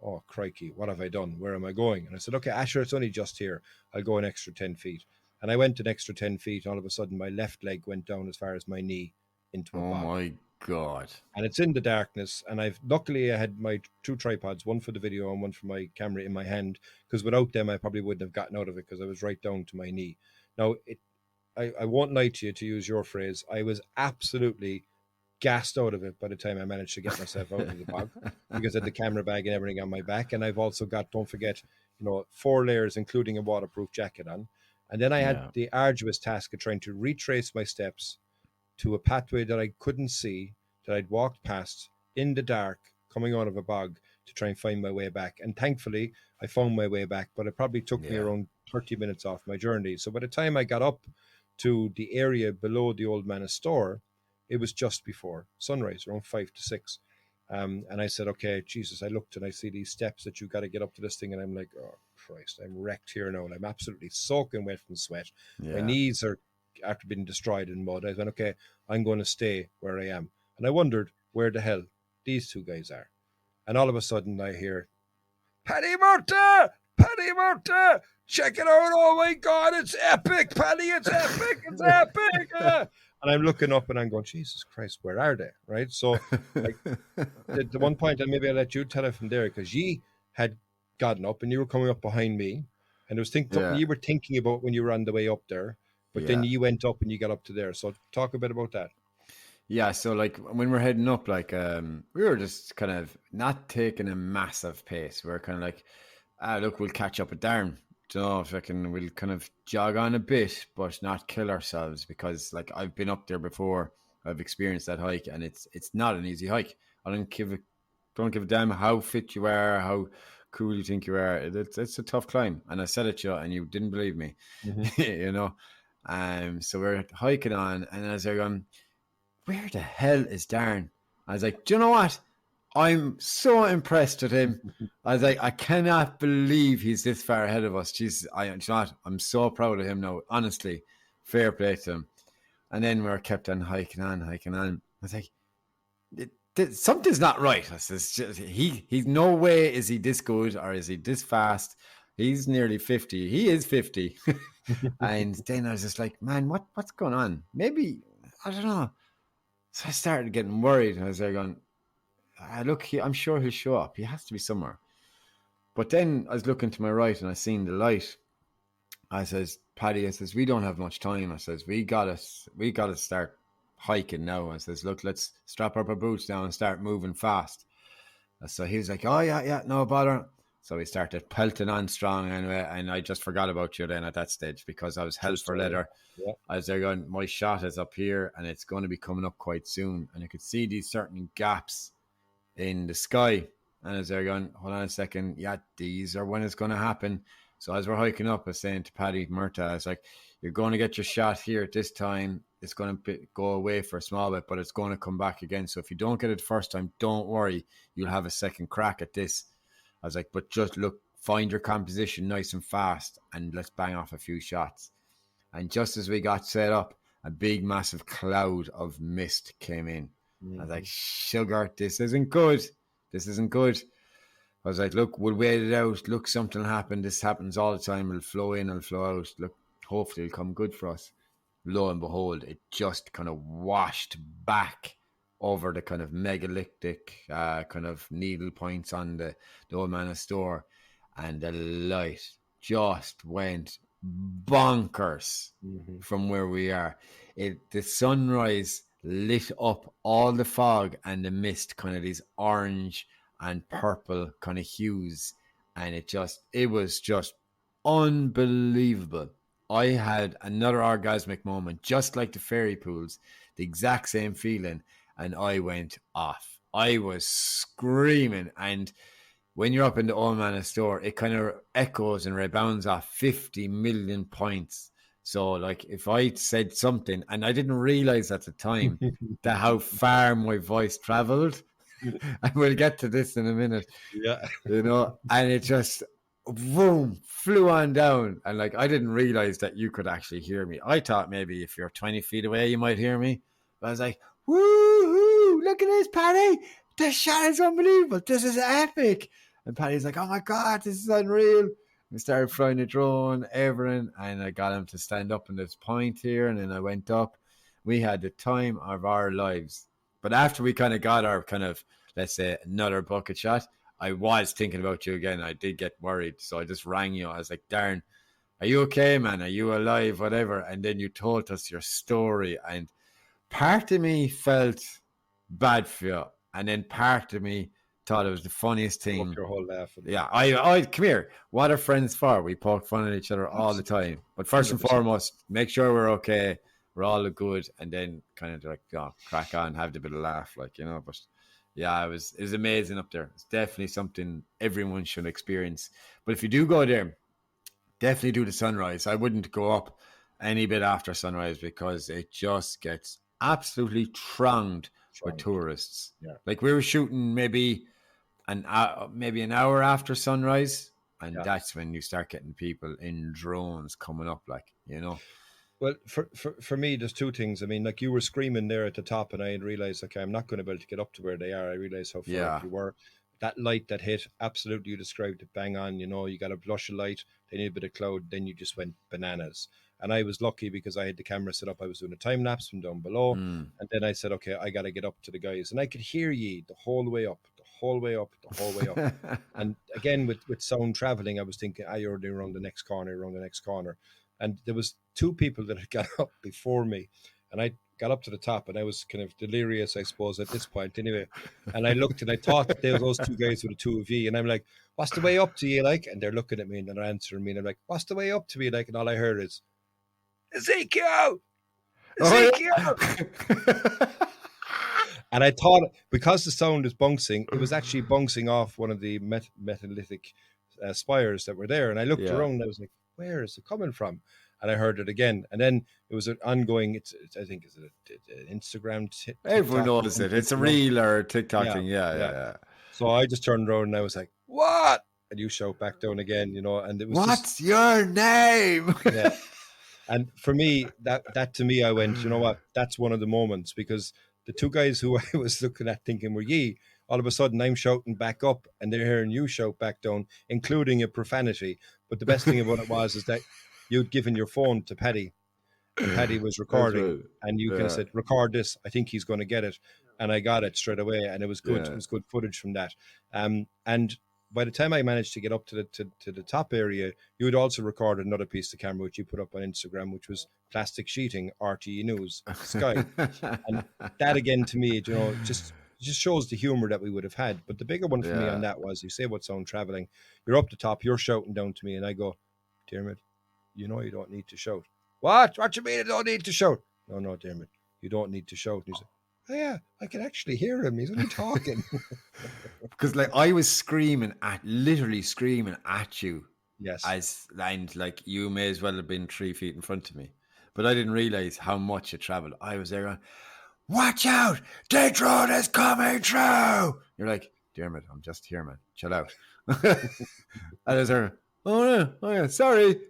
Speaker 2: Oh, crikey, what have I done? Where am I going? And I said, "Okay, Asher, it's only just here. I'll go an extra 10 feet. And I went an extra 10 feet. And all of a sudden my left leg went down as far as my knee into a bog.
Speaker 3: Oh my God.
Speaker 2: And it's in the darkness. And luckily I had my 2 tripods, one for the video and one for my camera, in my hand, because without them I probably wouldn't have gotten out of it, because I was right down to my knee. Now, I won't lie to you, to use your phrase, I was absolutely gassed out of it by the time I managed to get myself out of the bog, because I had the camera bag and everything on my back. And I've also got, don't forget, 4 layers, including a waterproof jacket on. And then I had the arduous task of trying to retrace my steps to a pathway that I couldn't see, that I'd walked past in the dark, coming out of a bog, to try and find my way back. And thankfully, I found my way back, but it probably took me around 30 minutes off my journey. So by the time I got up to the area below the Old Manor Store, it was just before sunrise, around 5 to 6. And I said, "Okay, Jesus," I looked and I see these steps that you've got to get up to this thing. And I'm like, "Oh, Christ, I'm wrecked here now." And I'm absolutely soaking wet from sweat. My knees are, after being destroyed in mud. I went, "Okay, I'm going to stay where I am." And I wondered, where the hell these two guys are. And all of a sudden I hear, Paddy Murta! Paddy Murta! Check it out. Oh my God, it's epic, Paddy. It's epic. It's epic. And I'm looking up and I'm going, Jesus Christ, where are they? Right. So, like, the one point, and maybe I'll let you tell it from there, because ye had gotten up and you were coming up behind me. And it was something you were thinking about when you were on the way up there. But then you went up and you got up to there. So, talk a bit about that.
Speaker 3: Yeah, so like when we're heading up, like we were just kind of not taking a massive pace. We are kind of like, look, we'll catch up at Darren. So if I can, we'll kind of jog on a bit, but not kill ourselves, because like I've been up there before, I've experienced that hike, and it's not an easy hike. I don't give a damn how fit you are, how cool you think you are. It's a tough climb, and I said it to you, and you didn't believe me, you know. So we're hiking on, and as they're going, where the hell is Darren? I was like, do you know what? I'm so impressed with him. I was like, I cannot believe he's this far ahead of us. Jeez, I'm so proud of him now. Honestly, fair play to him. And then we kept on hiking on. I was like, something's not right. I says, he's no way is he this good or is he this fast. He's nearly 50. He is 50. And then I was just like, man, what's going on? Maybe, I don't know. So I started getting worried. I was there going, look, I'm sure he'll show up. He has to be somewhere. But then I was looking to my right and I seen the light. I says, Paddy, I says, we don't have much time. I says, we gotta start hiking now. I says, look, let's strap up our boots down and start moving fast. So he was like, oh yeah, no bother. So we started pelting on strong anyway, and I just forgot about you then at that stage, because I was hell for leather. Yeah. I was there going, my shot is up here and it's going to be coming up quite soon. And I could see these certain gaps in the sky. And as they're going, hold on a second, yeah, these are when it's going to happen. So as we're hiking up, I was saying to Paddy Murta, I was like, you're going to get your shot here at this time. It's going to go away for a small bit, but it's going to come back again. So if you don't get it the first time, don't worry. You'll have a second crack at this. I was like, but just look, find your composition nice and fast and let's bang off a few shots. And just as we got set up, a big, massive cloud of mist came in. I was like, sugar, this isn't good. This isn't good. I was like, look, we'll wait it out. Look, something will happen. This happens all the time. It'll flow in, it'll flow out. Look, hopefully it'll come good for us. Lo and behold, it just kind of washed back over the kind of megalithic kind of needle points on the Old Manor store. And the light just went bonkers from where we are. The sunrise lit up all the fog and the mist, kind of these orange and purple kind of hues, and it was just unbelievable. I had another orgasmic moment, just like the fairy pools, the exact same feeling, and I went off. I was screaming, and when you're up in the Old Manor store, it kind of echoes and rebounds off 50 million points. So, like, if I said something, and I didn't realize at the time that how far my voice traveled, and we'll get to this in a minute, and it just, boom, flew on down. And, like, I didn't realize that you could actually hear me. I thought maybe if you're 20 feet away, you might hear me. But I was like, woo-hoo, look at this, Paddy. This shot is unbelievable. This is epic. And Paddy's like, oh, my God, this is unreal. We started flying a drone, everything, and I got him to stand up in this point here, and then I went up. We had the time of our lives. But after we kind of got our kind of, let's say, another bucket shot, I was thinking about you again. I did get worried, so I just rang you. I was like, Darren, are you okay, man? Are you alive? Whatever. And then you told us your story, and part of me felt bad for you, and then part of me thought it was the funniest thing.
Speaker 2: Your whole laugh.
Speaker 3: Yeah, I come here. What are friends for? We poke fun at each other all the time. But first 100%. And foremost, make sure we're okay. We're all good, and then kind of like crack on, have a bit of laugh, like, you know. But yeah, it was amazing up there. It's definitely something everyone should experience. But if you do go there, definitely do the sunrise. I wouldn't go up any bit after sunrise, because it just gets absolutely thronged with tourists. Yeah. Like, we were shooting maybe an hour after sunrise, and that's when you start getting people in drones coming up, like, you know.
Speaker 2: Well, for me, there's two things. I mean, like you were screaming there at the top, and I had realized, okay, I'm not going to be able to get up to where they are. I realized how far up
Speaker 3: Yeah.
Speaker 2: you were. That light that hit, absolutely, you described it bang on. You know, you got a blush of light, then you had a bit of cloud, then you just went bananas. And I was lucky because I had the camera set up. I was doing a time lapse from down below,
Speaker 3: Mm.
Speaker 2: and then I said, okay, I got to get up to the guys, and I could hear ye the whole way up, the whole way up, the whole way up. And again, with sound traveling, I was thinking, you're around the next corner, around the next corner. And there was two people that had got up before me, and I got up to the top, and I was kind of delirious, I suppose, at this point anyway. And I looked, and I thought there was those two guys with the two of you, and I'm like, what's the way up to you, like? And they're looking at me, and they're answering me, and I'm like, what's the way up to me, like? And all I heard is, Ezekiel!
Speaker 3: Oh,
Speaker 2: Ezekiel! And I thought, because the sound is bouncing, it was actually bouncing off one of the metallithic spires that were there. And I looked
Speaker 3: yeah.
Speaker 2: around, and I was like, where is it coming from? And I heard it again. And then it was an ongoing, it's I think, is it an Instagram,
Speaker 3: Everyone
Speaker 2: TikTok?
Speaker 3: knows it. It's a reel or TikTok
Speaker 2: Yeah,
Speaker 3: thing. Yeah,
Speaker 2: yeah.
Speaker 3: yeah.
Speaker 2: So I just turned around, and I was like, what? And you shout back down again, you know, and it was
Speaker 3: What's your name?
Speaker 2: yeah. And for me, that to me, I went, you know what? That's one of the moments, because the two guys who I was looking at thinking were ye, all of a sudden I'm shouting back up, and they're hearing you shout back down, including a profanity. But the best thing about it was is that you'd given your phone to Paddy, and Paddy was
Speaker 3: That's
Speaker 2: recording,
Speaker 3: right.
Speaker 2: and you kind of
Speaker 3: Yeah,
Speaker 2: said, record this. I think he's going to get it. And I got it straight away, and it was good. It
Speaker 3: yeah.
Speaker 2: was good footage from that. And by the time I managed to get up to the top area, you had also recorded another piece of camera, which you put up on Instagram, which was plastic sheeting, RTE News, Sky. And that again, to me, you know, just shows the humor that we would have had. But the bigger one for me on
Speaker 3: Yeah.
Speaker 2: that was, you say what sound traveling, you're up the top, you're shouting down to me, and I go, Diarmuid, you know you don't need to shout. What you mean I don't need to shout? No, Diarmuid, you don't need to shout. And he's like, oh yeah, I can actually hear him. He's only talking.
Speaker 3: Because like I was literally screaming at you,
Speaker 2: Yes.
Speaker 3: and like you may as well have been 3 feet in front of me, but I didn't realize how much it traveled. I was there going, watch out, the drone is coming through. You're like, Diarmuid, I'm just here, man, chill out. And I was there, oh yeah, sorry.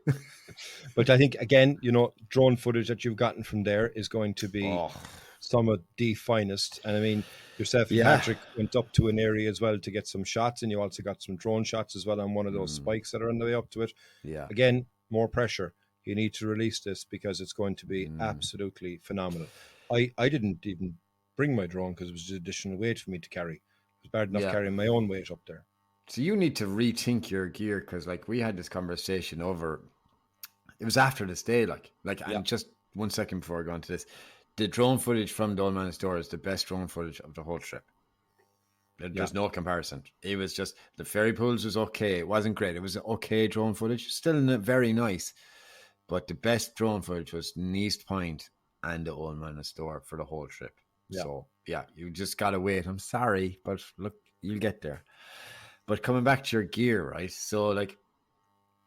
Speaker 2: But I think, again, you know, drone footage that you've gotten from there is going to be some of the finest. And I mean, yourself and
Speaker 3: Yeah.
Speaker 2: Patrick went up to an area as well to get some shots, and you also got some drone shots as well on one of those spikes that are on the way up to it.
Speaker 3: Yeah.
Speaker 2: Again, more pressure. You need to release this, because it's going to be absolutely phenomenal. I didn't even bring my drone because it was additional weight for me to carry. It was bad enough carrying my own weight up there.
Speaker 3: So you need to rethink your gear, because like we had this conversation over, it was after this day, and just 1 second before I go into this, the drone footage from the Old Man's Door is the best drone footage of the whole trip. There's no comparison. It was just, the ferry pools was okay. It wasn't great. It was okay drone footage, still very nice. But the best drone footage was East Point and the Old Man's Door for the whole trip.
Speaker 2: Yeah.
Speaker 3: So yeah, you just gotta wait. I'm sorry, but look, you'll get there. But coming back to your gear, right? So like,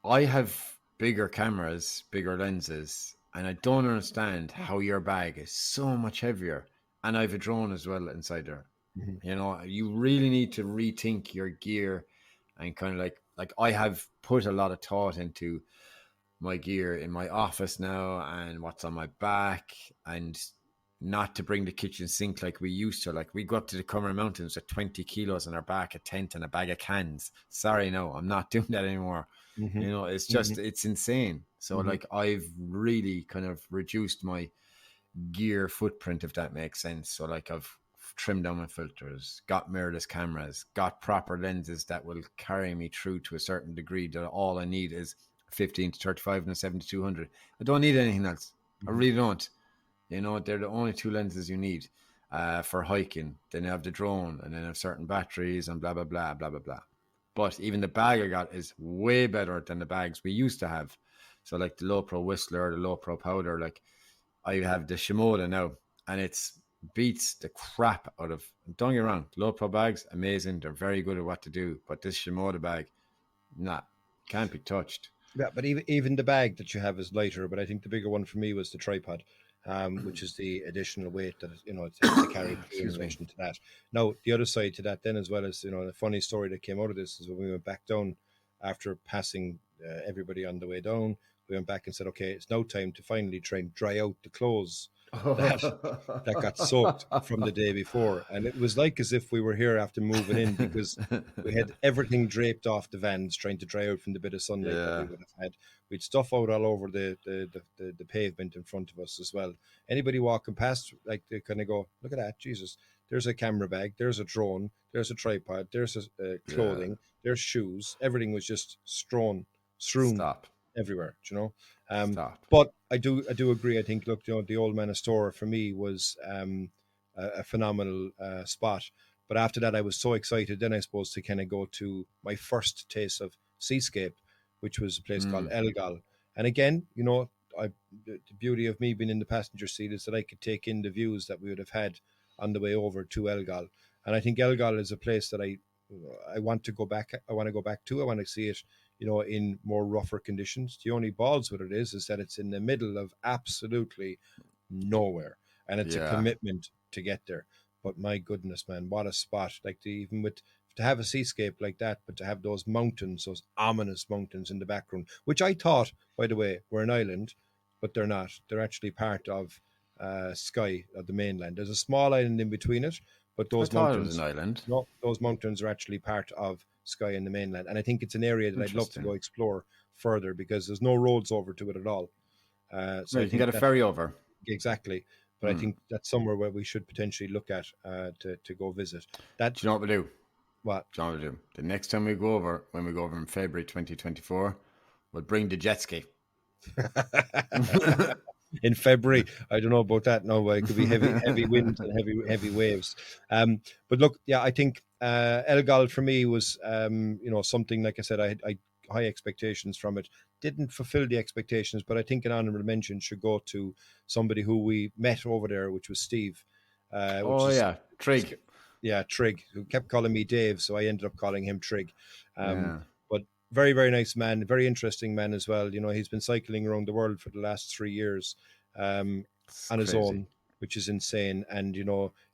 Speaker 3: I have bigger cameras, bigger lenses, and I don't understand how your bag is so much heavier. And I have a drone as well inside there.
Speaker 2: Mm-hmm.
Speaker 3: You know, you really need to rethink your gear, and kind of like I have put a lot of thought into my gear in my office now, and what's on my back, and not to bring the kitchen sink like we used to. Like, we go up to the Cumber Mountains with 20 kilos on our back, a tent and a bag of cans. Sorry, no, I'm not doing that anymore.
Speaker 2: Mm-hmm.
Speaker 3: You know, it's just, it's insane. So like, I've really kind of reduced my gear footprint, if that makes sense. So like, I've trimmed down my filters, got mirrorless cameras, got proper lenses that will carry me through to a certain degree, that all I need is 15 to 35 and a 70-200. I don't need anything else. I really don't. You know, they're the only two lenses you need for hiking. Then you have the drone, and then have certain batteries and blah, blah, blah, blah, blah, blah. But even the bag I got is way better than the bags we used to have. So like the Low Pro Whistler, the Low Pro Powder, like I have the Shimoda now, and it's beats the crap out of, don't get me wrong, Low Pro bags, amazing. They're very good at what to do. But this Shimoda bag, can't be touched.
Speaker 2: Yeah, but even the bag that you have is lighter. But I think the bigger one for me was the tripod, which is the additional weight that, you know, to carry in relation to that. Now, the other side to that then, as well as, you know, the funny story that came out of this is when we went back down after passing everybody on the way down, we went back and said, okay, it's now time to finally try and dry out the clothes that that got soaked from the day before. And it was like as if we were here after moving in, because we had everything draped off the vans trying to dry out from the bit of sunlight that we
Speaker 3: Yeah.
Speaker 2: would have had. We'd stuff out all over the pavement in front of us as well. Anybody walking past, like, they kind of go, look at that, Jesus, there's a camera bag, there's a drone, there's a tripod, there's a
Speaker 3: Yeah.
Speaker 2: clothing, there's shoes. Everything was just strewn
Speaker 3: Stop.
Speaker 2: everywhere, you know.
Speaker 3: Stop.
Speaker 2: But I do agree. I think, look, the Old Manor Store for me was a phenomenal spot. But after that, I was so excited then, I suppose, to kind of go to my first taste of seascape, which was a place called Elgal. And again, the beauty of me being in the passenger seat is that I could take in the views that we would have had on the way over to Elgal. And I think Elgal is a place that I want to go back. I want to go back to. I want to see it, in more rougher conditions. The only balls with it is that it's in the middle of absolutely nowhere, and it's a
Speaker 3: Yeah.
Speaker 2: commitment to get there. But my goodness, man, what a spot! Like, to have a seascape like that, but to have those mountains, those ominous mountains in the background, which I thought, by the way, were an island, but they're not. They're actually part of Skye, of the mainland. There's a small island in between it, but
Speaker 3: I
Speaker 2: those
Speaker 3: thought it was
Speaker 2: mountains,
Speaker 3: an island.
Speaker 2: no, those mountains are actually part of Skye and the mainland. And I think it's an area that I'd love to
Speaker 3: Interesting.
Speaker 2: go explore further, because there's no roads over to it at all. So
Speaker 3: Right,
Speaker 2: I
Speaker 3: you can
Speaker 2: think
Speaker 3: get a ferry over.
Speaker 2: exactly. But I think that's somewhere where we should potentially look at to go visit. That,
Speaker 3: Do you know what we do?
Speaker 2: what?
Speaker 3: Do you know what we do? The next time we go over, when we go over in February 2024, we'll bring the jet ski.
Speaker 2: In February, I don't know about that. No, it could be heavy winds and heavy waves. But look, yeah, I think Elgal for me was, something, like I said, I had high expectations from it. Didn't fulfill the expectations, but I think an honourable mention should go to somebody who we met over there, which was Steve, which
Speaker 3: Oh,
Speaker 2: is,
Speaker 3: yeah. Trig.
Speaker 2: yeah, Trig, who kept calling me Dave, so I ended up calling him Trig.
Speaker 3: Yeah.
Speaker 2: But very, very nice man, very interesting man as well. He's been cycling around the world for the last 3 years
Speaker 3: It's
Speaker 2: on his
Speaker 3: crazy.
Speaker 2: own, which is insane. And,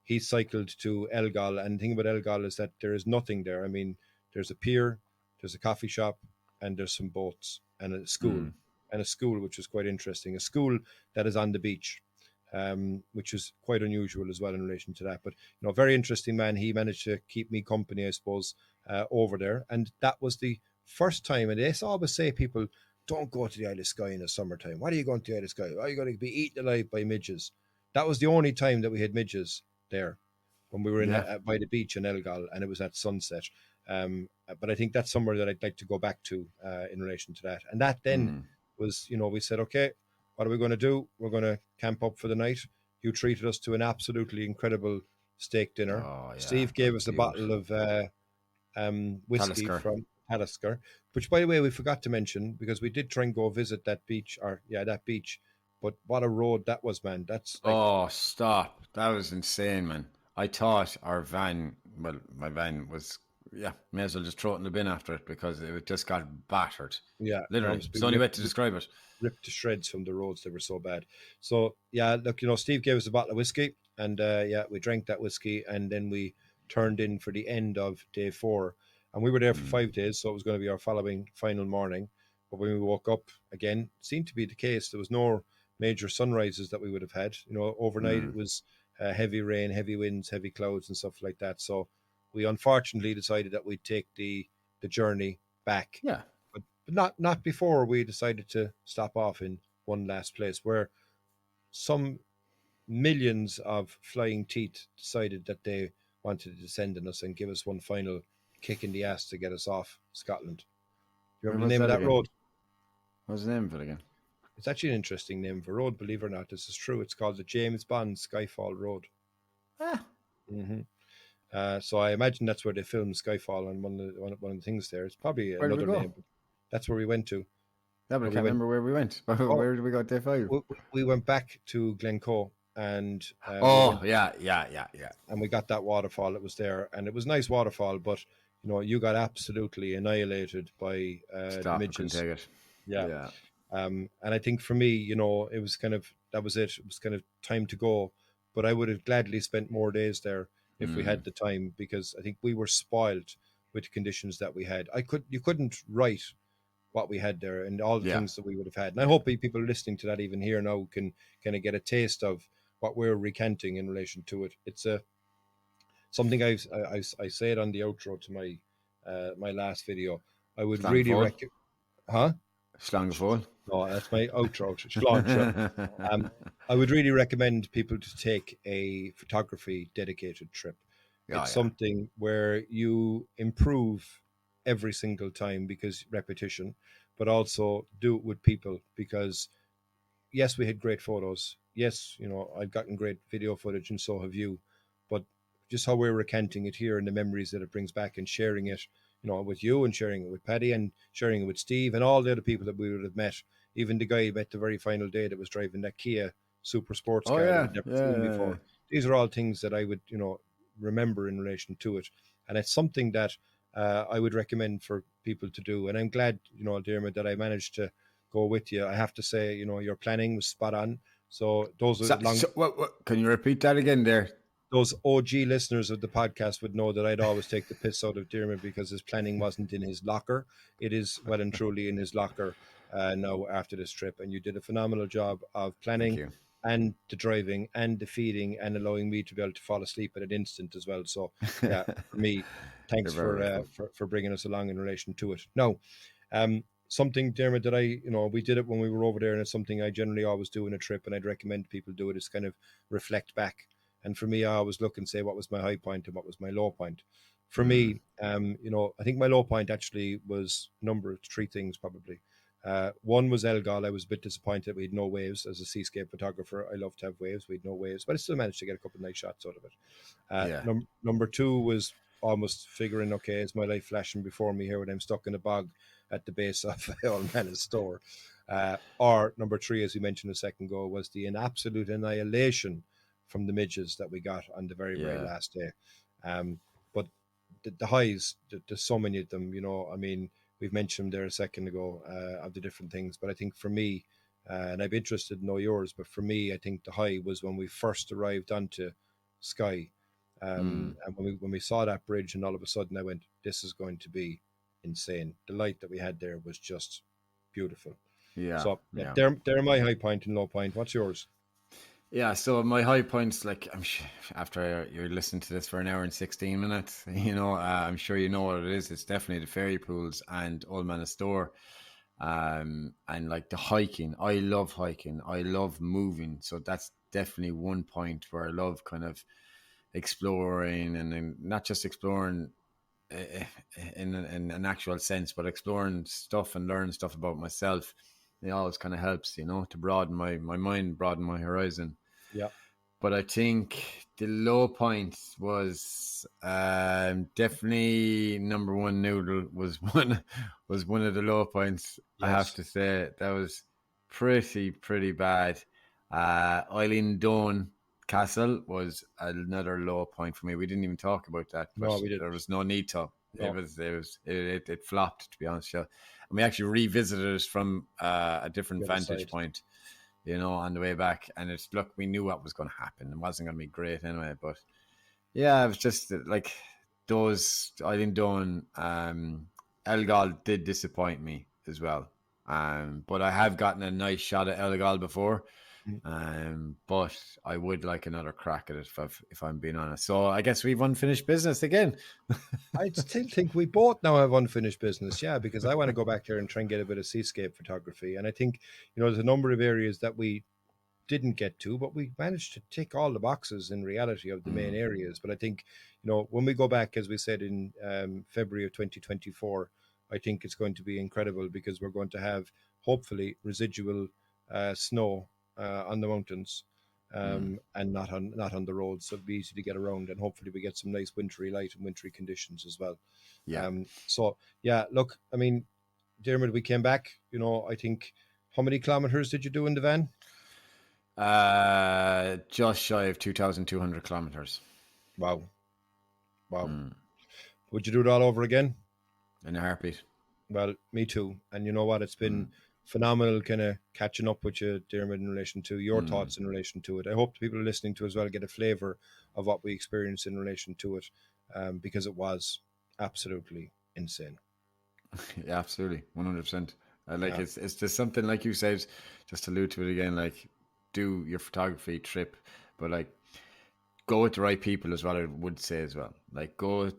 Speaker 2: he cycled to Elgal. And the thing about Elgal is that there is nothing there. I mean, there's a pier, there's a coffee shop, and there's some boats and a school. And a school, which is quite interesting. A school that is on the beach. Which is quite unusual as well in relation to that. But, very interesting man. He managed to keep me company, I suppose, over there. And that was the first time. And they always say, people, don't go to the Isle of Skye in the summertime. Why are you going to the Isle of Skye? Why are you going to be eaten alive by midges? That was the only time that we had midges there, when we were in
Speaker 3: Yeah.
Speaker 2: by the beach in Elgal, and it was at sunset. But I think that's somewhere that I'd like to go back to in relation to that. And that then was, we said, okay, what are we going to do? We're going to camp up for the night. You treated us to an absolutely incredible steak dinner.
Speaker 3: Oh, yeah.
Speaker 2: Steve gave us a bottle of whiskey
Speaker 3: Talisker.
Speaker 2: from Talisker, which, by the way, we forgot to mention, because we did try and go visit that beach, that beach. But what a road that was, man. That's like,
Speaker 3: Oh, stop. That was insane, man. I thought our van, well, my van was, may as well just throw it in the bin after it, because it just got battered.
Speaker 2: yeah,
Speaker 3: Literally. It's the only way to describe it.
Speaker 2: ripped to shreds from the roads. They were so bad. So, yeah, look, Steve gave us a bottle of whiskey, and we drank that whiskey, and then we turned in for the end of day 4. And we were there for 5 days, so it was going to be our final morning. But when we woke up, again, it seemed to be the case. There was no major sunrises that we would have had. Overnight it was heavy rain, heavy winds, heavy clouds, and stuff like that. So we unfortunately decided that we'd take the journey back.
Speaker 3: Yeah.
Speaker 2: But not before we decided to stop off in one last place where some millions of flying teeth decided that they wanted to descend on us and give us one final kick in the ass to get us off Scotland. Do you remember the name of that road?
Speaker 3: What's the name of it again?
Speaker 2: It's actually an interesting name for a road, believe it or not. This is true. It's called the James Bond Skyfall Road.
Speaker 3: Ah.
Speaker 2: So I imagine that's where they filmed Skyfall, and one of the things there. It's probably
Speaker 3: Where did
Speaker 2: another
Speaker 3: we go?
Speaker 2: name. But that's where we went to.
Speaker 3: Yeah, but I can't remember where we went. Where did we go day 5?
Speaker 2: We went back to Glencoe, and
Speaker 3: yeah.
Speaker 2: and we got that waterfall that was there, and it was a nice waterfall, but you got absolutely annihilated by
Speaker 3: Stop, I couldn't
Speaker 2: midges.
Speaker 3: take it.
Speaker 2: Yeah. And I think for me, it was kind of, that was it. It was kind of time to go. But I would have gladly spent more days there if we had the time, because I think we were spoiled with the conditions that we had. You couldn't write what we had there and all the
Speaker 3: Yeah.
Speaker 2: things that we would have had. And I hope people listening to that even here now can kind of get a taste of what we're recanting in relation to it. It's something I said on the outro to my my last video. I would really
Speaker 3: Slangford.
Speaker 2: recommend. Huh?
Speaker 3: Slangford.
Speaker 2: No, that's my outro. Sláinte. I would really recommend people to take a photography dedicated trip.
Speaker 3: Yeah,
Speaker 2: It's
Speaker 3: yeah.
Speaker 2: something where you improve every single time because repetition, but also do it with people because yes, we had great photos. Yes, I've gotten great video footage and so have you. But just how we're recanting it here and the memories that it brings back and sharing it, with you and sharing it with Paddy and sharing it with Steve and all the other people that we would have met. Even the guy we met the very final day that was driving that Kia super sports
Speaker 3: Oh
Speaker 2: car that
Speaker 3: yeah,
Speaker 2: we'd never
Speaker 3: yeah,
Speaker 2: seen
Speaker 3: yeah,
Speaker 2: before. These are all things that I would, remember in relation to it. And it's something that I would recommend for people to do. And I'm glad, Diarmuid, that I managed to go with you. I have to say, your planning was spot on. So those are
Speaker 3: what, can you repeat that again there?
Speaker 2: those OG listeners of the podcast would know that I'd always take the piss out of Diarmuid because his planning wasn't in his locker. It is well and truly in his locker now after this trip. And you did a phenomenal job of
Speaker 3: Thank
Speaker 2: planning
Speaker 3: you.
Speaker 2: and the driving and the feeding and allowing me to be able to fall asleep at an instant as well. So yeah, for me, thanks
Speaker 3: You're very welcome.
Speaker 2: for bringing us along in relation to it. Now, something, Diarmuid, that we did it when we were over there, and it's something I generally always do in a trip, and I'd recommend people do it, is kind of reflect back. And for me, I always look and say, what was my high point and what was my low point? For me, I think my low point actually was number of three things probably. One was Elgal. I was a bit disappointed we had no waves. As a seascape photographer, I love to have waves. We had no waves, but I still managed to get a couple of nice shots out of it.
Speaker 3: Yeah.
Speaker 2: Number two was almost figuring, okay, is my life flashing before me here when I'm stuck in a bog at the base of Old Man's Store? Or number three, as we mentioned a second ago, was the absolute annihilation from the midges that we got on the very, very
Speaker 3: Yeah.
Speaker 2: last day. But the highs, there's so many of them, I mean, we've mentioned them there a second ago of the different things. But I think for me, and I'd be interested to know yours, but for me, I think the high was when we first arrived onto Skye. And when we saw that bridge, and all of a sudden I went, this is going to be insane. The light that we had there was just beautiful.
Speaker 3: Yeah.
Speaker 2: So yeah,
Speaker 3: Yeah.
Speaker 2: they're my high point and low point. What's yours?
Speaker 3: Yeah, so my high points, like I'm sure after you're listening to this for an hour and 16 minutes, I'm sure you know what it is. It's definitely the ferry pools and Old Manor Store, and like the hiking. I love hiking. I love moving. So that's definitely one point where I love kind of exploring, and then not just exploring in an actual sense, but exploring stuff and learning stuff about myself. It always kind of helps, to broaden my mind, broaden my horizon.
Speaker 2: Yeah.
Speaker 3: But I think the low point was definitely number one noodle was one of the low points. I have
Speaker 2: Yes.
Speaker 3: to say that was pretty bad. Eileen Dawn Castle was another low point for me. We didn't even talk about that, but
Speaker 2: No, we
Speaker 3: there
Speaker 2: didn't.
Speaker 3: was no need to.
Speaker 2: No.
Speaker 3: It flopped, to be honest. And we actually revisited it from a different
Speaker 2: The other
Speaker 3: vantage
Speaker 2: side.
Speaker 3: point, on the way back. And look, we knew what was going to happen. It wasn't going to be great anyway. But yeah, it was just like those. I think Dawn, Elgal did disappoint me as well. But I have gotten a nice shot at Elgal before. But I would like another crack at it if I'm being honest. So I guess we've unfinished business again.
Speaker 2: I still think we both now have unfinished business, yeah, because I want to go back there and try and get a bit of seascape photography. And I think, there's a number of areas that we didn't get to, but we managed to tick all the boxes in reality of the main areas. But I think, when we go back, as we said in February of 2024, I think it's going to be incredible because we're going to have hopefully residual snow on the mountains. And not on the roads, so it'll be easy to get around, and hopefully we get some nice wintry light and wintry conditions as well.
Speaker 3: Yeah.
Speaker 2: So yeah, look, I mean, Diarmuid, we came back. I think, how many kilometers did you do in the van?
Speaker 3: Just shy of 2,200 kilometers.
Speaker 2: Wow. Would you do it all over again?
Speaker 3: In a heartbeat.
Speaker 2: Well, me too. And you know what? It's been phenomenal kind of catching up with you, Diarmuid, in relation to your thoughts in relation to it. I hope the people listening to as well get a flavour of what we experienced in relation to it, because it was absolutely insane.
Speaker 3: Yeah, absolutely, 100%. Like
Speaker 2: Yeah.
Speaker 3: it's just something like you said, just to allude to it again. Like, do your photography trip, but like go with the right people is what I would say as well. Like go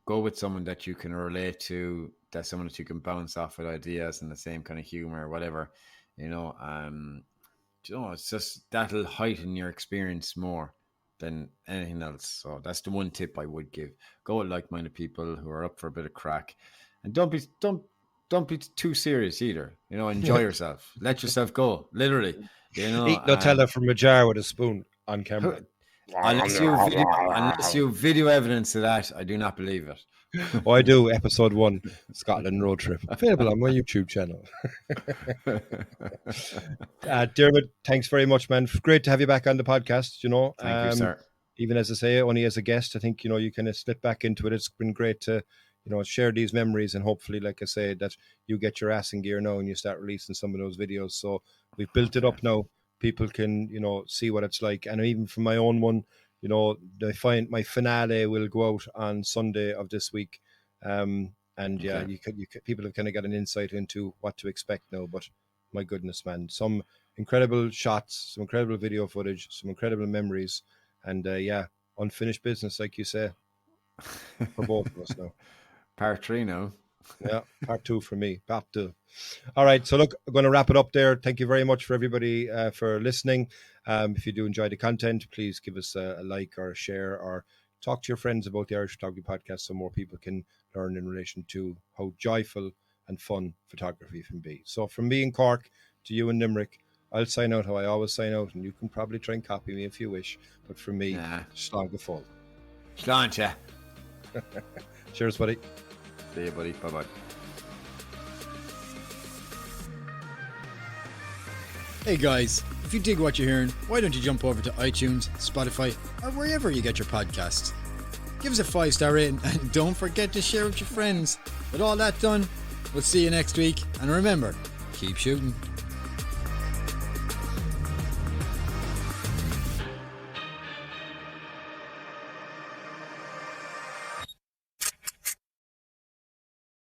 Speaker 3: with someone that you can relate to, that's someone that you can bounce off with ideas and the same kind of humor or whatever. You know, it's just that'll heighten your experience more than anything else. So that's the one tip I would give. Go with like-minded people who are up for a bit of crack, and don't be too serious either. You know, enjoy yourself. Let yourself go. Literally. You know,
Speaker 2: Eat Nutella from a jar with a spoon on camera.
Speaker 3: unless you video evidence of that, I do not believe it.
Speaker 2: Oh, I do. Episode 1, Scotland road trip, available on my YouTube channel. Diarmuid, thanks very much, man. Great to have you back on the podcast.
Speaker 3: Thank you, sir.
Speaker 2: Even as I say, only as a guest, I think you kind of slip back into it. It's been great to share these memories, and hopefully, like I say, that you get your ass in gear now and you start releasing some of those videos. So we've built it up now. People can see what it's like, and even from my own one, I find my finale will go out on Sunday of this week. And yeah,
Speaker 3: Okay.
Speaker 2: you could people have kind of got an insight into what to expect now. But my goodness, man, some incredible shots, some incredible video footage, some incredible memories, and yeah, unfinished business, like you say, for both of us now.
Speaker 3: Part 3 now.
Speaker 2: Yeah, part 2 for me. Part 2. All right, so look, I'm going to wrap it up there. Thank you very much for everybody for listening. If you do enjoy the content, please give us a like or a share, or talk to your friends about the Irish Photography Podcast so more people can learn in relation to how joyful and fun photography can be. So from me in Cork to you in Limerick, I'll sign out how I always sign out, and you can probably try and copy me if you wish. But from me, slán go fóill.
Speaker 3: Sláinte.
Speaker 2: Cheers, buddy.
Speaker 3: See you, buddy. Bye-bye.
Speaker 4: Hey guys, if you dig what you're hearing, why don't you jump over to iTunes, Spotify, or wherever you get your podcasts. Give us a 5-star rating and don't forget to share with your friends. With all that done, we'll see you next week, and remember, keep shooting.